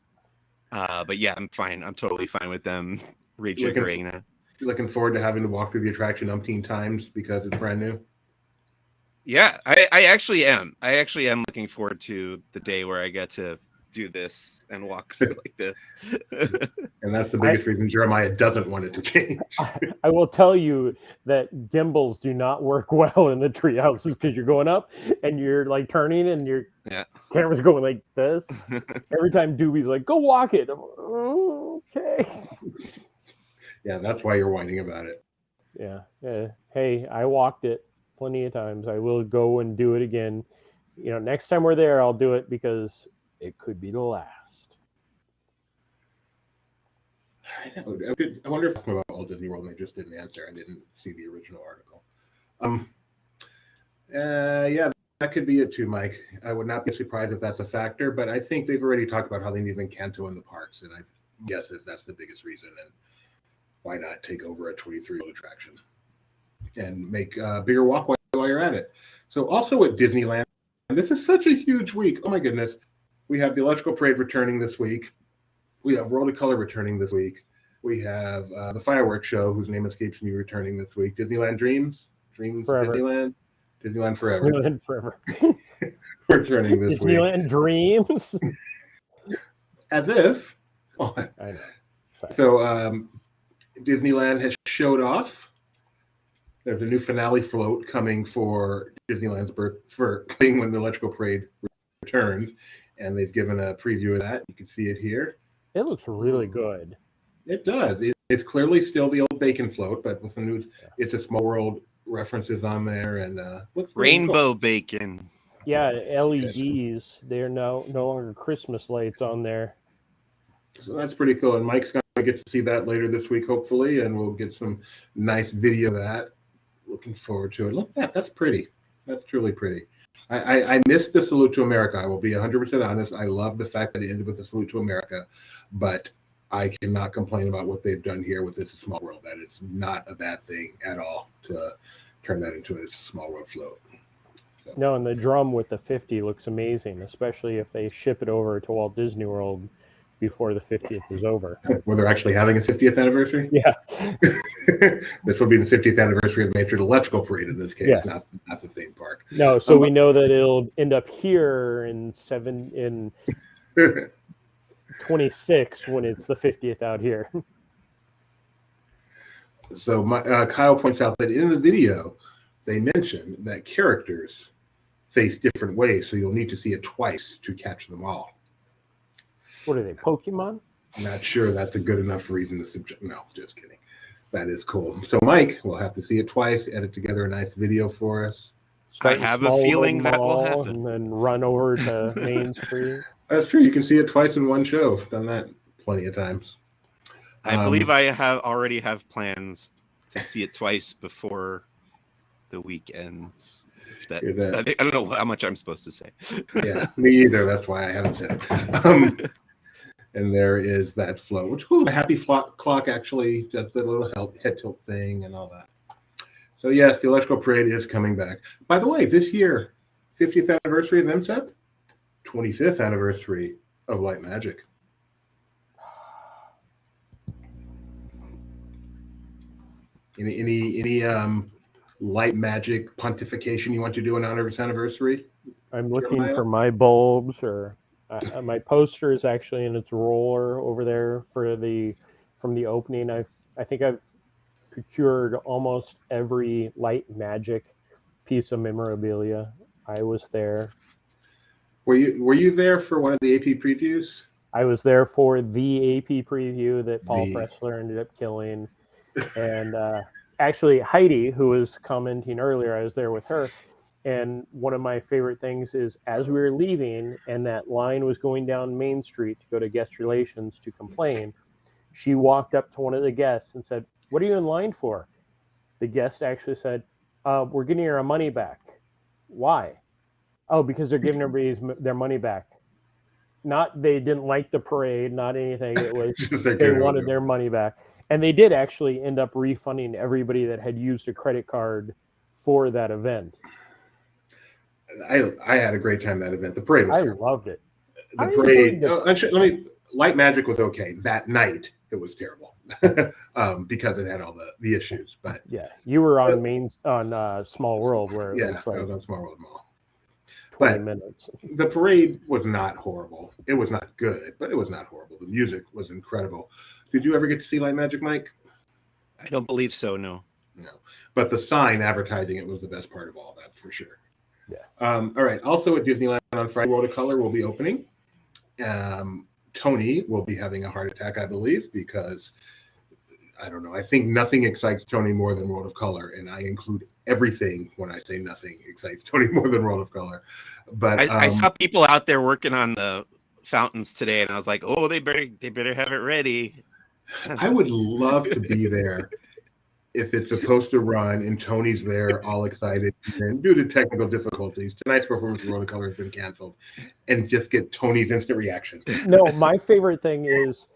But yeah, I'm fine. I'm totally fine with them rejiggering that. Looking forward to having to walk through the attraction umpteen times because it's brand new. Yeah, I actually am. I actually am looking forward to the day where I get to do this and walk through like this. And that's the biggest reason Jeremiah doesn't want it to change. I will tell you that gimbals do not work well in the tree houses because you're going up and you're like turning and your camera's going like this. Every time Doobie's like, go walk it. I'm like, oh, okay. Yeah, that's why you're whining about it. Yeah. Hey, I walked it plenty of times. I will go and do it again. Next time we're there, I'll do it because it could be the last. I know. I wonder if it's about Walt Disney World and they just didn't answer. I didn't see the original article. Yeah, that could be it too, Mike. I would not be surprised if that's a factor, but I think they've already talked about how they need Encanto in the parks, and I guess if that's the biggest reason, and why not take over a 23-year-old attraction and make a bigger walkway while you're at it. So also at Disneyland, and this is such a huge week. Oh my goodness. We have the Electrical Parade returning this week. We have World of Color returning this week. We have the fireworks show, whose name escapes me, returning this week. Disneyland Dreams Forever. Disneyland Forever. Disneyland Forever. Returning this week. Disneyland Dreams. As if. Oh, I know. Sorry. So Disneyland has showed off. There's a new finale float coming for Disneyland's birth for when the Electrical Parade returns, and they've given a preview of that. You can see it here. It looks really good. It does. It's clearly still the old bacon float, but with some new It's a Small World references on there, and looks really Rainbow cool. bacon. Yeah, LEDs. They're no longer Christmas lights on there. So that's pretty cool. And Mike's going to get to see that later this week, hopefully, and we'll get some nice video of that. Looking forward to it. Look at that. That's pretty. That's truly pretty. I missed the Salute to America. I will be 100% honest. I love the fact that it ended with the Salute to America, but I cannot complain about what they've done here with It's a Small World. That is not a bad thing at all to turn that into a Small World float. So. No, and the drum with the 50 looks amazing, especially if they ship it over to Walt Disney World before the 50th is over. Where they're actually having a 50th anniversary? Yeah. This will be the 50th anniversary of the Major Electrical Parade in this case, not the theme park. No, so we know that it'll end up here in 26 when it's the 50th out here. So Kyle points out that in the video, they mention that characters face different ways, so you'll need to see it twice to catch them all. What are they, Pokemon? Not sure that's a good enough reason to subject. No, just kidding. That is cool. So Mike will have to see it twice, edit together a nice video for us. I have a feeling that will happen. And then run over to Main Street. That's true. You can see it twice in one show. Done that plenty of times. I believe I already have plans to see it twice before the week ends. I don't know how much I'm supposed to say. Yeah, me either. That's why I haven't said it. And there is that float, which the happy clock actually does the little head tilt thing and all that. So yes, the Electrical Parade is coming back. By the way, this year, 50th anniversary of MSEP, 25th anniversary of Light Magic. Any Light Magic pontification you want to do in honor of its anniversary? I'm looking for my bulbs, or my poster is actually in its roller over there from the opening. I think I've procured almost every Light Magic piece of memorabilia. I was there. Were you there for one of the AP previews? I was there for the AP preview that Paul Pressler ended up killing. And actually, Heidi, who was commenting earlier, I was there with her. And one of my favorite things is as we were leaving and that line was going down Main Street to go to guest relations to complain, she walked up to one of the guests and said, "What are you in line for?" The guest actually said, "We're getting our money back." Why? "Oh, because they're giving everybody their money back." they didn't like the parade, not anything. It was They they wanted their money back. And they did actually end up refunding everybody that had used a credit card for that event. I had a great time at that event. The parade was terrible. Loved it. The parade. Light Magic was okay. That night it was terrible because it had all the issues. But yeah, you were on Small World where it was like I was on Small World Mall. 20 minutes. The parade was not horrible. It was not good, but it was not horrible. The music was incredible. Did you ever get to see Light Magic, Mike? I don't believe so. No. But the sign advertising it was the best part of all that for sure. Yeah. All right. Also at Disneyland on Friday, World of Color will be opening. Tony will be having a heart attack, I believe, because I don't know. I think nothing excites Tony more than World of Color, and I include everything when I say nothing excites Tony more than World of Color. But I saw people out there working on the fountains today, and I was like, "Oh, they better have it ready." I would love to be there if it's supposed to run and Tony's there all excited, and due to technical difficulties, tonight's performance of World of Color has been canceled, and just get Tony's instant reaction. No, my favorite thing is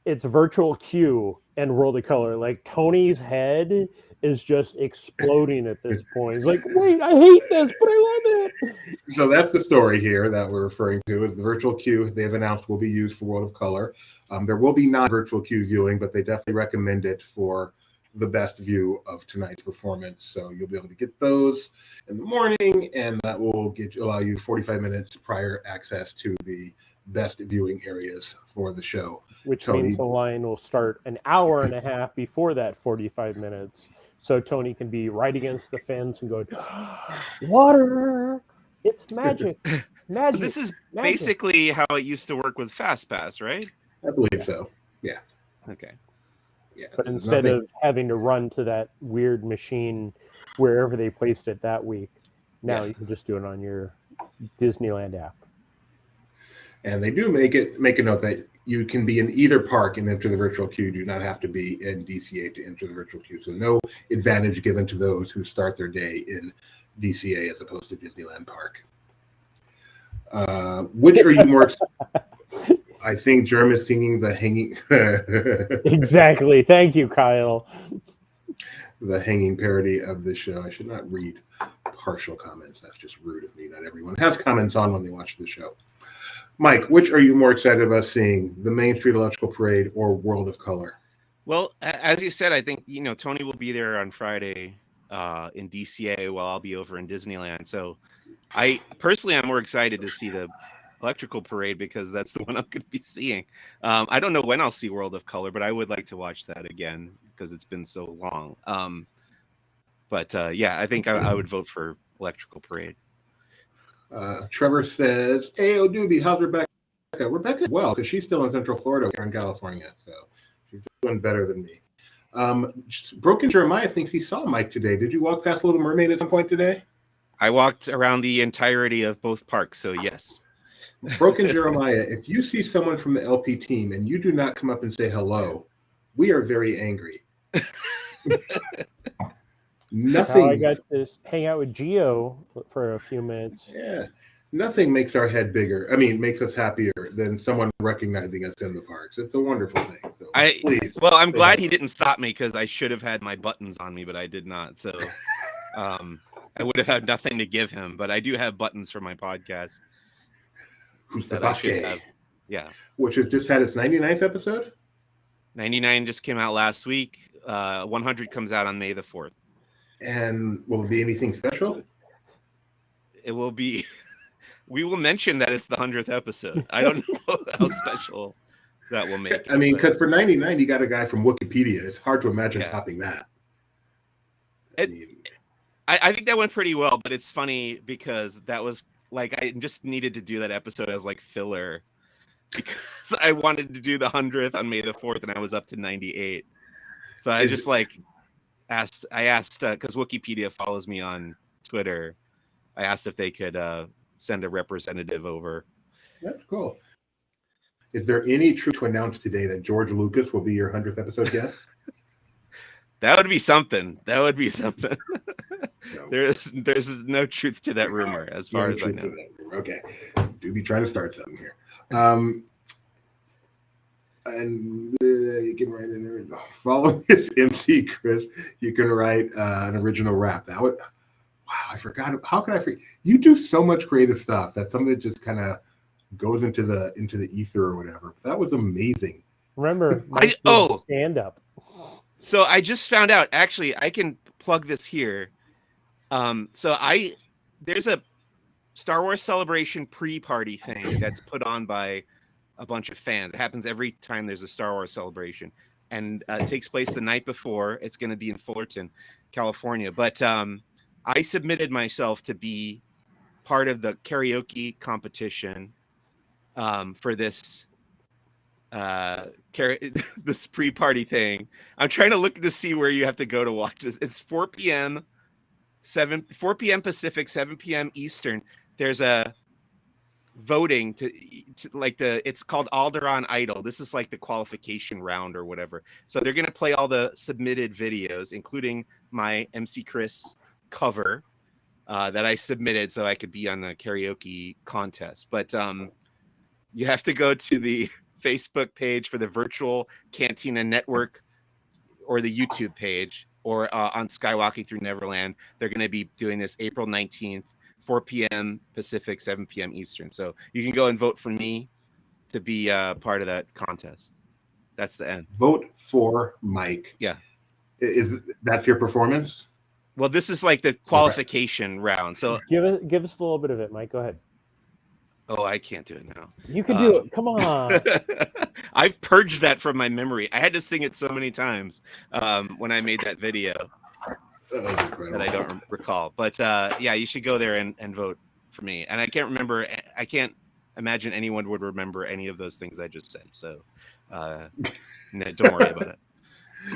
it's virtual queue and World of Color. Like Tony's head is just exploding at this point. He's like, wait, I hate this, but I love it. So that's the story here that we're referring to. Is the virtual queue they've announced will be used for World of Color. There will be non-virtual queue viewing, but they definitely recommend it for the best view of tonight's performance. So you'll be able to get those in the morning, and that will allow you 45 minutes prior access to the best viewing areas for the show. Which means the line will start an hour and a half before that 45 minutes. So Tony can be right against the fence and go, water, it's magic. Magic. So this is magic. Basically how it used to work with FastPass, right? I believe so. Yeah. Okay. Yeah. But instead of having to run to that weird machine wherever they placed it that week, now you can just do it on your Disneyland app. And they do make a note that you can be in either park and enter the virtual queue. You do not have to be in DCA to enter the virtual queue. So no advantage given to those who start their day in DCA as opposed to Disneyland Park. Which are you more? I think Germ is singing the hanging. Exactly. Thank you, Kyle. The hanging parody of the show. I should not read partial comments. That's just rude of me. Not everyone has comments on when they watch the show. Mike, which are you more excited about seeing, the Main Street Electrical Parade or World of Color? Well, as you said, I think Tony will be there on Friday in DCA while I'll be over in Disneyland. So I'm more excited to see the Electrical Parade because that's the one I'm going to be seeing. I don't know when I'll see World of Color, but I would like to watch that again because it's been so long. I think I would vote for Electrical Parade. Trevor says, "Hey, Doobie, how's Rebecca? Rebecca, well, because she's still in Central Florida here in California, so she's doing better than me." Broken Jeremiah thinks he saw Mike today. Did you walk past Little Mermaid at some point today? I walked around the entirety of both parks, so yes. Broken Jeremiah, if you see someone from the LP team and you do not come up and say hello, we are very angry. Nothing. I got to hang out with Gio for a few minutes. Yeah. Nothing makes our head bigger. I mean, makes us happier than someone recognizing us in the parks. It's a wonderful thing. So I'm glad he didn't stop me because I should have had my buttons on me, but I did not. So I would have had nothing to give him, but I do have buttons for my podcast. Who's the Basque? Yeah. Which has just had its 99th episode? 99 just came out last week. 100 comes out on May the 4th. And will it be anything special? It will be. We will mention that it's the 100th episode. I don't know how special that will make it. I mean, because for 99, you got a guy from Wikipedia. It's hard to imagine topping that. I think that went pretty well, but it's funny because that was like I just needed to do that episode as like filler because I wanted to do the 100th on May the 4th, and I was up to 98. So I just asked because Wikipedia follows me on Twitter. I asked if they could send a representative over. That's cool. Is there any truth to announce today that George Lucas will be your 100th episode guest? That would be something. No. There's no truth to that rumor, as far as I know. Okay, do be trying to start something here. And you can write in there. Follow this MC Chris. You can write an original rap. That would. Wow, I forgot. How could I forget? You do so much creative stuff. That's something that just kind of goes into the ether or whatever. That was amazing. Remember, stand up. So I just found out. Actually, I can plug this here. There's a Star Wars Celebration pre-party thing that's put on by a bunch of fans. It happens every time there's a Star Wars Celebration, and it takes place the night before. It's going to be in Fullerton, California. But I submitted myself to be part of the karaoke competition for this this pre-party thing. I'm trying to look to see where you have to go to watch this. It's 4 p.m. Pacific, 7 p.m. Eastern. There's a voting to it's called Alderaan Idol. This is like the qualification round or whatever. So they're going to play all the submitted videos, including my MC Chris cover that I submitted so I could be on the karaoke contest. But you have to go to the Facebook page for the Virtual Cantina Network or the YouTube page, or on Skywalking Through Neverland. They're going to be doing this April 19th, 4 p.m. Pacific, 7 p.m. Eastern. So you can go and vote for me to be part of that contest. That's the end. Vote for Mike. Yeah. That's your performance? Well, this is like the qualification round. So give us a little bit of it, Mike. Go ahead. Oh, I can't do it now. You can do it. Come on. I've purged that from my memory. I had to sing it so many times when I made that video that I don't recall. But yeah, you should go there and vote for me. And I can't imagine anyone would remember any of those things I just said. So don't worry about it.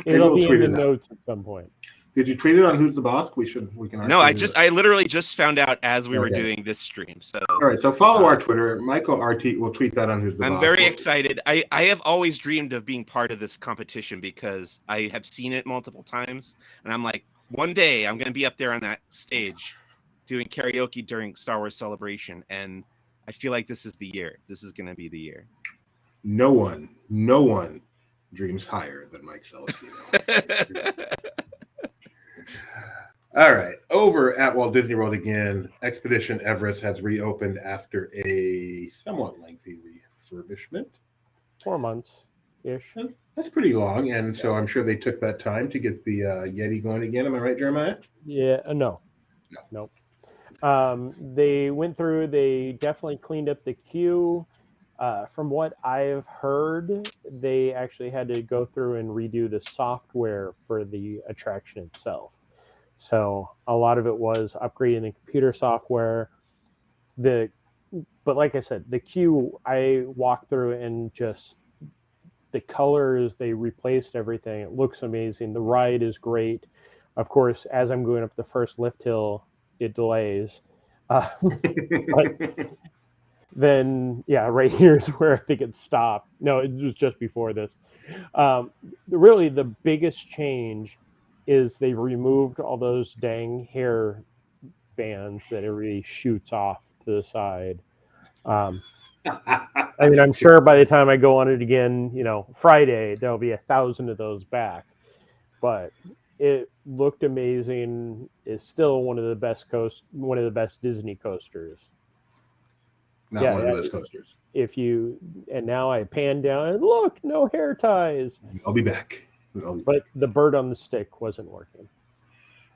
It'll be in the notes at some point. Did you tweet it on Who's the Boss? We can. No, I literally just found out as we were doing this stream. So all right, so follow our Twitter. Michael RT will tweet that on Who's the Boss. I'm very excited. I have always dreamed of being part of this competition because I have seen it multiple times, and I'm like, one day I'm going to be up there on that stage doing karaoke during Star Wars Celebration, and I feel like this is the year. This is going to be the year. No one dreams higher than Mike Celestino. All right, over at Walt Disney World again, Expedition Everest has reopened after a somewhat lengthy refurbishment. 4 months-ish. That's pretty long, and so I'm sure they took that time to get the Yeti going again. Am I right, Jeremiah? Yeah, no. They went through, they definitely cleaned up the queue. From what I've heard, they actually had to go through and redo the software for the attraction itself. So a lot of it was upgrading the computer software. But like I said, the queue, I walked through and just the colors, they replaced everything. It looks amazing. The ride is great. Of course, as I'm going up the first lift hill, it delays. But then, yeah, right here is where I think it stopped. No, it was just before this. Really, the biggest change is they removed all those dang hair bands that everybody shoots off to the side. I mean, I'm sure by the time I go on it again, Friday, there'll be 1,000 of those back. But it looked amazing. It's still one of the best Disney coasters. Not one of the best coasters. And now I pan down and look, no hair ties. I'll be back. But the bird on the stick wasn't working.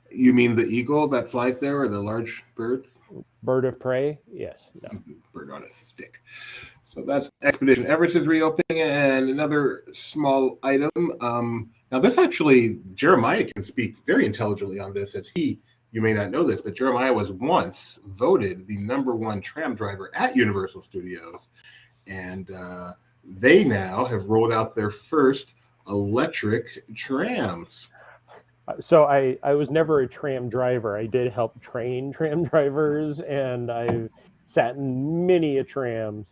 You mean the eagle that flies there, or the large bird? Bird of prey? Yes. No. Bird on a stick. So that's Expedition Everest is reopening, and another small item. Now this actually, Jeremiah can speak very intelligently on this, as you may not know this, but Jeremiah was once voted the #1 tram driver at Universal Studios, and they now have rolled out their first electric trams. So I was never a tram driver. I did help train tram drivers, and I sat in many a trams.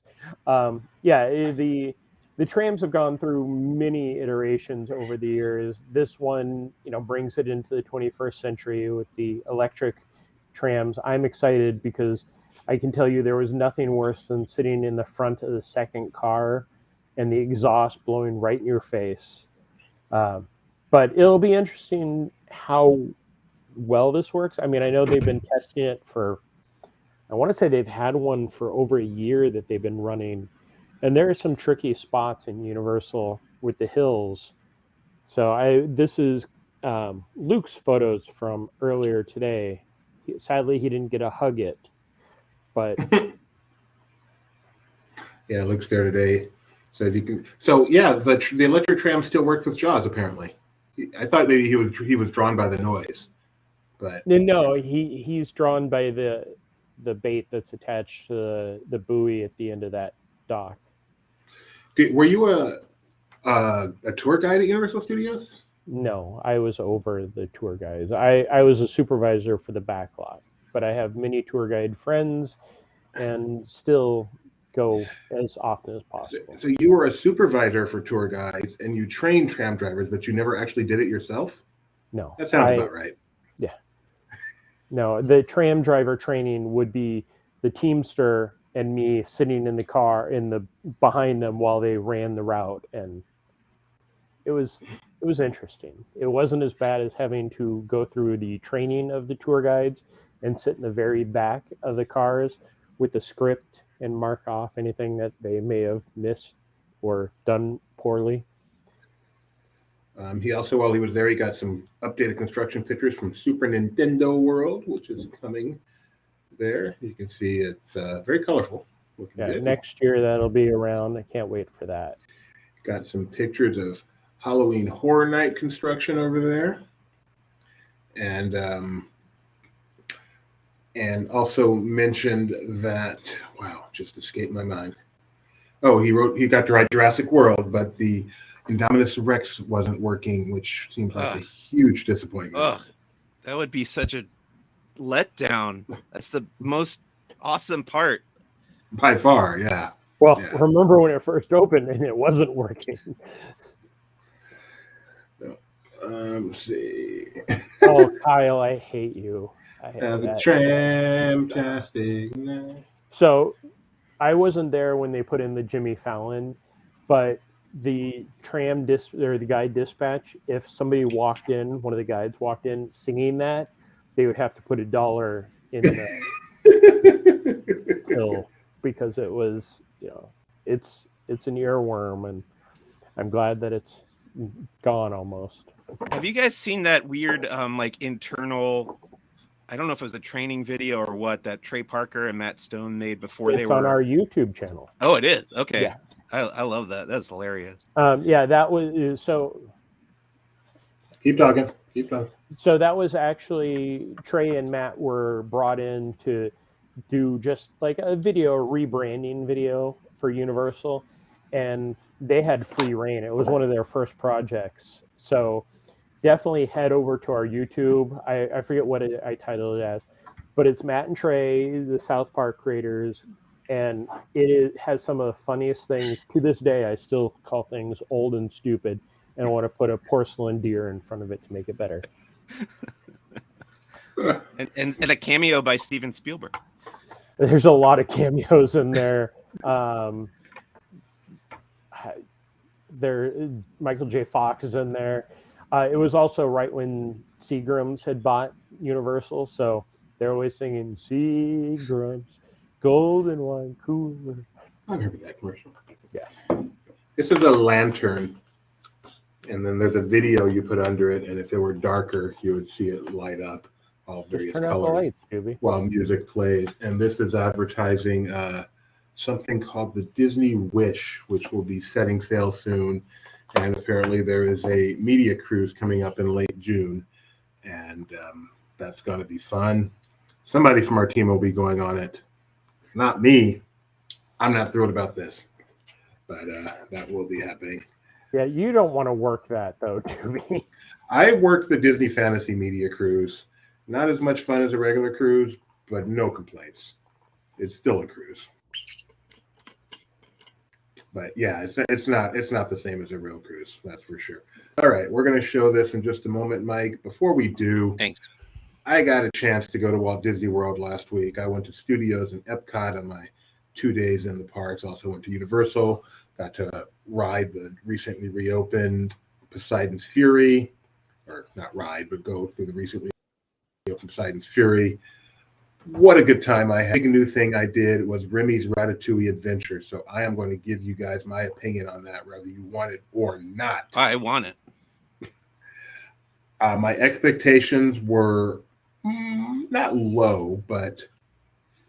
The the trams have gone through many iterations over the years. This one, brings it into the 21st century with the electric trams. I'm excited because I can tell you there was nothing worse than sitting in the front of the second car and the exhaust blowing right in your face. But it'll be interesting how well this works. I mean, I know they've been testing it I want to say they've had one for over a year that they've been running. And there are some tricky spots in Universal with the hills. So this is Luke's photos from earlier today. Sadly, he didn't get to hug it, but yeah, Luke's there today. So you can. So yeah, the electric tram still works with Jaws. Apparently, I thought maybe he was drawn by the noise, but no, he's drawn by the bait that's attached to the buoy at the end of that dock. Were you a tour guide at Universal Studios? No, I was over the tour guides. I was a supervisor for the back lot, but I have many tour guide friends and still go as often as possible. So you were a supervisor for tour guides and you trained tram drivers, but you never actually did it yourself? No. That sounds about right. Yeah. No, the tram driver training would be the Teamster and me sitting in the car behind them while they ran the route, and it was interesting. It wasn't as bad as having to go through the training of the tour guides and sit in the very back of the cars with the script and mark off anything that they may have missed or done poorly. He also, while he was there, he got some updated construction pictures from Super Nintendo World, which is coming there. You can see it's very colorful. Yeah, next year that'll be around. I can't wait for that. Got some pictures of Halloween Horror Night construction over there, and also mentioned that just escaped my mind. Oh, he got to write Jurassic World, but the Indominus Rex wasn't working, which seems like a huge disappointment. That would be such a letdown. That's the most awesome part. By far, yeah. Well, remember when it first opened and it wasn't working? Let's see. Oh, Kyle, I hate you. Have a tram-tastic night. So I wasn't there when they put in the Jimmy Fallon, but the the guide dispatch, if somebody walked in, one of the guides walked in singing that, they would have to put $1 in the pill because it was, it's an earworm, and I'm glad that it's gone almost. Have you guys seen that weird internal, I don't know if it was a training video or what, that Trey Parker and Matt Stone made before it's on our YouTube channel. Oh, it is? Okay. Yeah. I love that. That's hilarious. That was so. Keep talking. So that was actually Trey and Matt were brought in to do just like a rebranding video for Universal, and they had free reign. It was one of their first projects. So definitely head over to our YouTube. I forget what I titled it as, but it's Matt and Trey, the South Park creators. And it has some of the funniest things. To this day, I still call things old and stupid, and I want to put a porcelain deer in front of it to make it better. and a cameo by Steven Spielberg. There's a lot of cameos in there. Michael J. Fox is in there. It was also right when Seagram's had bought Universal, so they're always singing Seagram's Golden Wine Cooler. I remember that commercial. Yeah. This is a lantern, and then there's a video you put under it, and if it were darker, you would see it light up all various Just turn colors out the lights, Scooby. While music plays. And this is advertising something called the Disney Wish, which will be setting sail soon. And apparently there is a media cruise coming up in late June, and that's going to be fun. Somebody from our team will be going on it. It's not me. I'm not thrilled about this, but that will be happening. Yeah, you don't want to work that, though, Doobie. I worked the Disney Fantasy Media Cruise. Not as much fun as a regular cruise, but no complaints. It's still a cruise. But yeah, it's not the same as a real cruise, that's for sure. All right, we're going to show this in just a moment, Mike. Before we do, Thanks. I got a chance to go to Walt Disney World last week. I went to Studios and Epcot on my 2 days in the parks. Also went to Universal. Got to ride the recently reopened Poseidon's Fury, or not ride, but go through the recently opened Poseidon's Fury. What a good time I had. The big new thing I did was Remy's Ratatouille Adventure. So I am going to give you guys my opinion on that, whether you want it or not. I want it. My expectations were not low, but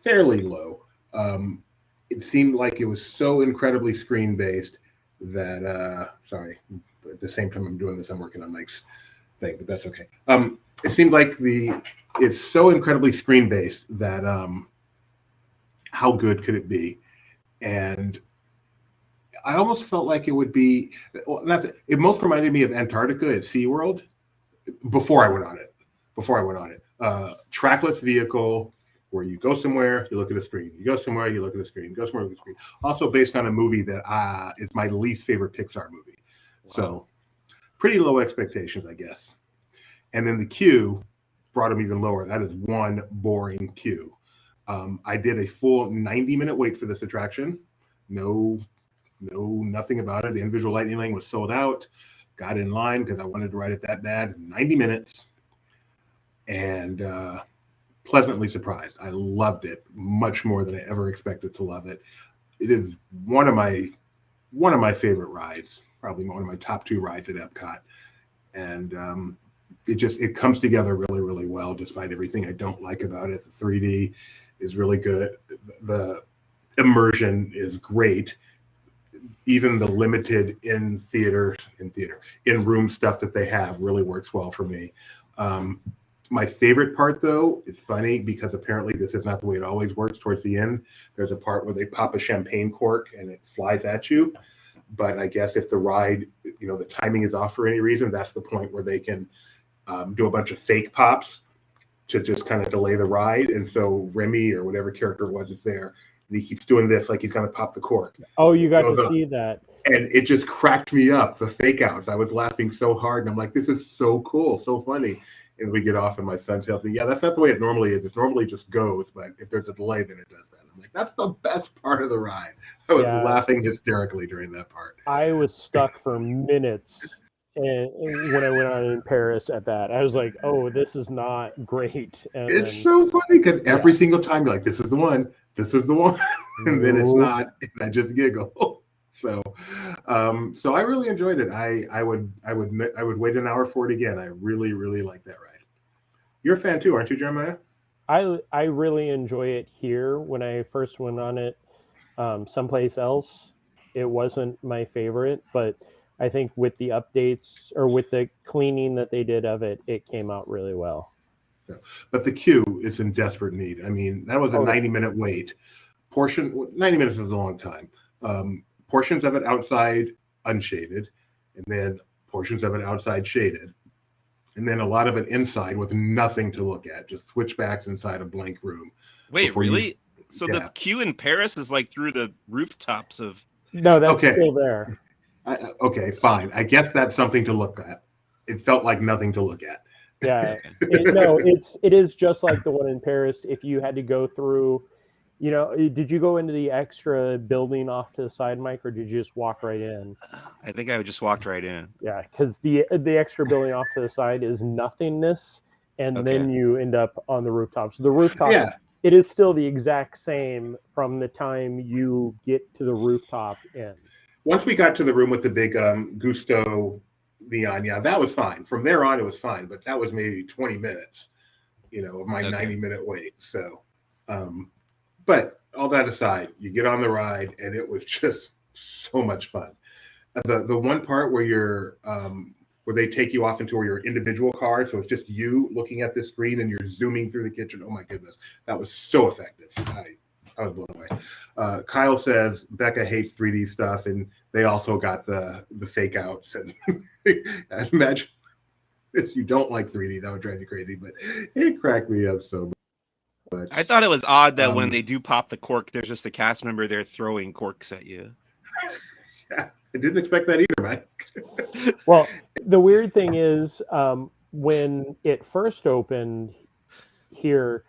fairly low. It seemed like it was so incredibly screen-based that, sorry, but at the same time I'm doing this, I'm working on Mike's thing, but that's okay. It seemed like it's so incredibly screen-based that how good could it be? And I almost felt like it would be, it most reminded me of Antarctica at SeaWorld before I went on it. Trackless vehicle where you go somewhere, you look at a screen. You go somewhere, you look at a screen. Go somewhere, look at a screen. Also based on a movie that is my least favorite Pixar movie. Wow. So pretty low expectations, I guess. And then the queue brought them even lower. That is one boring queue. I did a full 90-minute wait for this attraction. Nothing about it. The individual lightning lane was sold out. Got in line because I wanted to ride it that bad. 90 minutes. And pleasantly surprised. I loved it much more than I ever expected to love it. It is one of my favorite rides, probably one of my top 2 rides at Epcot. And it comes together really, really well, despite everything I don't like about it. The 3D is really good. The immersion is great. Even the limited in-room stuff that they have really works well for me. My favorite part, though, it's funny because apparently this is not the way it always works. Towards the end, there's a part where they pop a champagne cork and it flies at you. But I guess if the ride, the timing is off for any reason, that's the point where they can do a bunch of fake pops to just kind of delay the ride. And so Remy or whatever character it was is there. And he keeps doing this like he's going to pop the cork. Oh, you got to see that. And it just cracked me up, the fake outs. I was laughing so hard. And I'm like, this is so cool, so funny. And we get off and my son tells me, yeah, that's not the way it normally is. It normally just goes. But if there's a delay, then it does that. I'm like, that's the best part of the ride. I was laughing hysterically during that part. I was stuck for minutes. And when I went on in Paris at that, I was like, oh, this is not great. And it's so funny because every single time you're like, this is the one. And then it's not. And I just giggle. So I really enjoyed it. I would wait an hour for it again. I really, really like that ride. You're a fan too, aren't you, Jeremiah? I really enjoy it here. When I first went on it someplace else, it wasn't my favorite, but I think with the updates or with the cleaning that they did of it, it came out really well. Yeah. But the queue is in desperate need. I mean, that was a 90-minute wait. 90 minutes is a long time. Portions of it outside unshaded, and then portions of it outside shaded, and then a lot of it inside with nothing to look at, just switchbacks inside a blank room. Wait, really? So the queue in Paris is like through the rooftops of... No, that's still there. Okay, fine. I guess that's something to look at. It felt like nothing to look at. Yeah. It is just like the one in Paris. If you had to go through, did you go into the extra building off to the side, Mike, or did you just walk right in? I think I just walked right in. Yeah, because the extra building off to the side is nothingness, and then you end up on the rooftops. The rooftop, it is still the exact same from the time you get to the rooftop in. Once we got to the room with the big Gusto neon, that was fine. From there on, it was fine, but that was maybe 20 minutes, of my 90-minute wait. So, but all that aside, you get on the ride, and it was just so much fun. The one part where where they take you off into your individual car, so it's just you looking at the screen and you're zooming through the kitchen. Oh my goodness, that was so effective. I was blown away. Kyle says Becca hates 3D stuff, and they also got the fake outs. And I imagine if you don't like 3D, that would drive you crazy. But it cracked me up so much. I thought it was odd that when they do pop the cork, there's just a cast member there throwing corks at you. Yeah, I didn't expect that either, Mike. Well, the weird thing is, when it first opened here,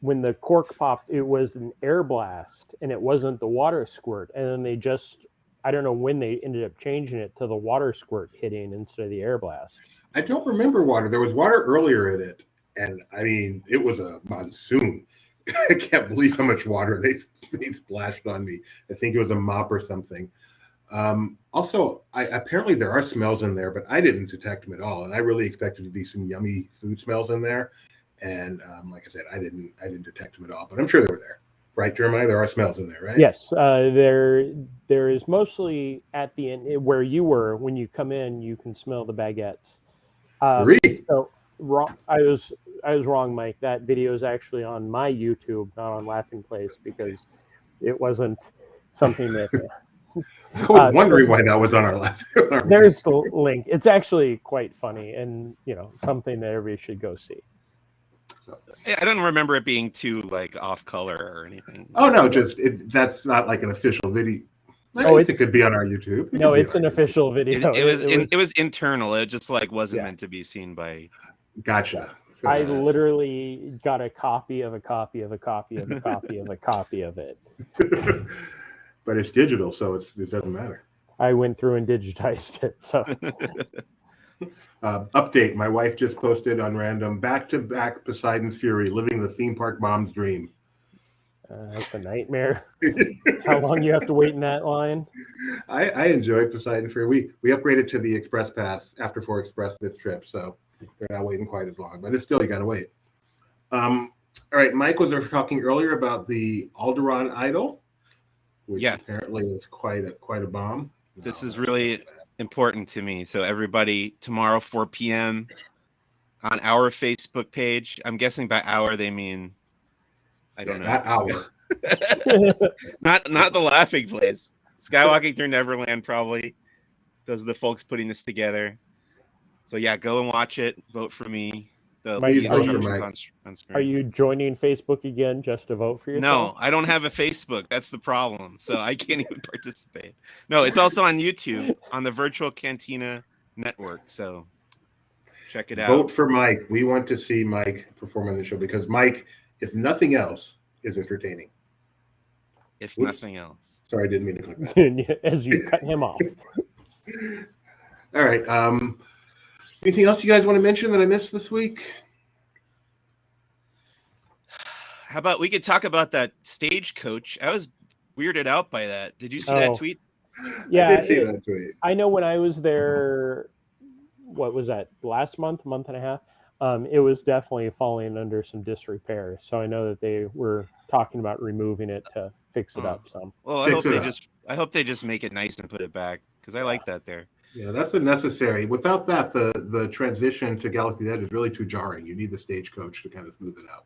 when the cork popped, it was an air blast and it wasn't the water squirt. And then they just, I don't know when they ended up changing it to the water squirt hitting instead of the air blast. I don't remember water. There was water earlier in it. And I mean, it was a monsoon. I can't believe how much water they splashed on me. I think it was a mop or something. Also, apparently there are smells in there, but I didn't detect them at all. And I really expected to be some yummy food smells in there. And like I said, I didn't detect them at all, but I'm sure they were there. Right, Jeremiah? There are smells in there, right? Yes, there is mostly at the end where you were. When you come in, you can smell the baguettes. So I was wrong, Mike. That video is actually on my YouTube, not on Laughing Place, because it wasn't something that. I was wondering why that was on our left. There's the link. It's actually quite funny, and something that everybody should go see. So. I don't remember it being too like off color or anything. Oh no, that's not like an official video. I guess it could be on our YouTube. No, it's an official video. It was internal. It just like wasn't meant to be seen by. Gotcha. I literally got a copy of a copy of a copy of a copy of a copy of it. But it's digital, so it doesn't matter. I went through and digitized it. So. Update. My wife just posted on random back-to-back Poseidon's Fury, living the theme park mom's dream. That's a nightmare. How long you have to wait in that line? I enjoyed Poseidon Fury. We upgraded to the Express Pass after 4 Express this trip, so they're not waiting quite as long. But it's still, you got to wait. All right, Mike was talking earlier about the Alderaan Idol, which apparently is quite a bomb. This is really important to me. So everybody, tomorrow 4 p.m. on our Facebook page. I'm guessing by hour they mean I don't know. Not hour. not the Laughing Place. Skywalking Through Neverland probably. Those are the folks putting this together. So yeah, go and watch it. Vote for me. Are you joining Facebook again just to vote for yourself? No, I don't have a Facebook. That's the problem. So I can't even participate. No, it's also on YouTube on the Virtual Cantina Network. So check it out. Vote for Mike. We want to see Mike perform on the show because Mike, if nothing else, is entertaining. If nothing else. Sorry, I didn't mean to click that. As you cut him off. All right. Anything else you guys want to mention that I missed this week? How about we could talk about that Stagecoach? I was weirded out by that. Did you see that tweet? Yeah, I did see that tweet. I know when I was there, what was that, month and a half? It was definitely falling under some disrepair. So I know that they were talking about removing it to fix it up some. Well, I hope they just make it nice and put it back because I like that there. Yeah, that's unnecessary. Without that, the transition to Galaxy's Edge is really too jarring. You need the Stagecoach to kind of smooth it out,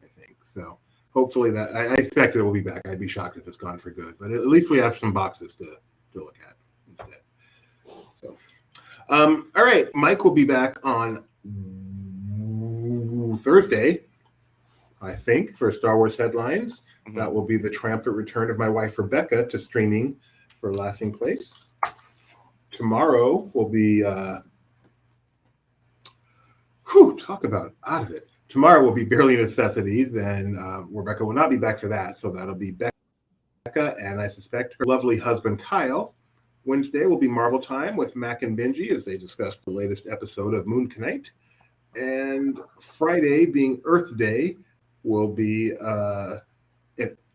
I think. So hopefully that I expect it will be back. I'd be shocked if it's gone for good, but at least we have some boxes to look at instead. So, all right, Mike will be back on Thursday, I think, for Star Wars headlines. Mm-hmm. That will be the triumphant return of my wife Rebecca to streaming for Laughing Place. Tomorrow will be talk about out of it. Tomorrow will be Barely Necessities, and Rebecca will not be back for that, so that'll be Becca and I suspect her lovely husband Kyle. Wednesday will be Marvel Time with Mac and Benji as they discuss the latest episode of Moon Knight. And Friday, being Earth Day, will be at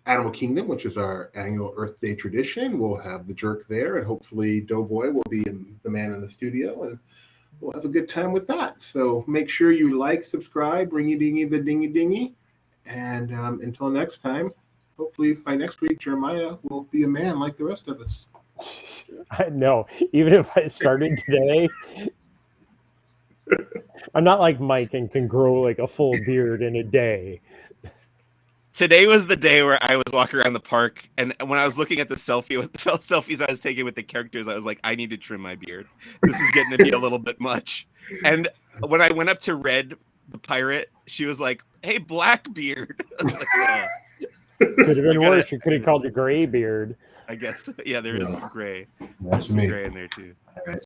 Animal Kingdom, which is our annual Earth Day tradition. We'll have the jerk there, and hopefully Doughboy will be the man in the studio, and we'll have a good time with that. So make sure you like, subscribe, ringy-dingy the dingy-dingy. And until next time, hopefully by next week, Jeremiah will be a man like the rest of us. I know. Even if I started today, I'm not like Mike and can grow like a full beard in a day. Today was the day where I was walking around the park, and when I was looking at the selfies I was taking with the characters, I was like, I need to trim my beard. This is getting to be a little bit much. And when I went up to Red, the pirate, she was like, hey, Blackbeard. I was like, oh. Could have been I gotta- worse. You could have called you Graybeard. I guess. Yeah, there is Yeah. some gray. That's Some me. gray in there too. All right.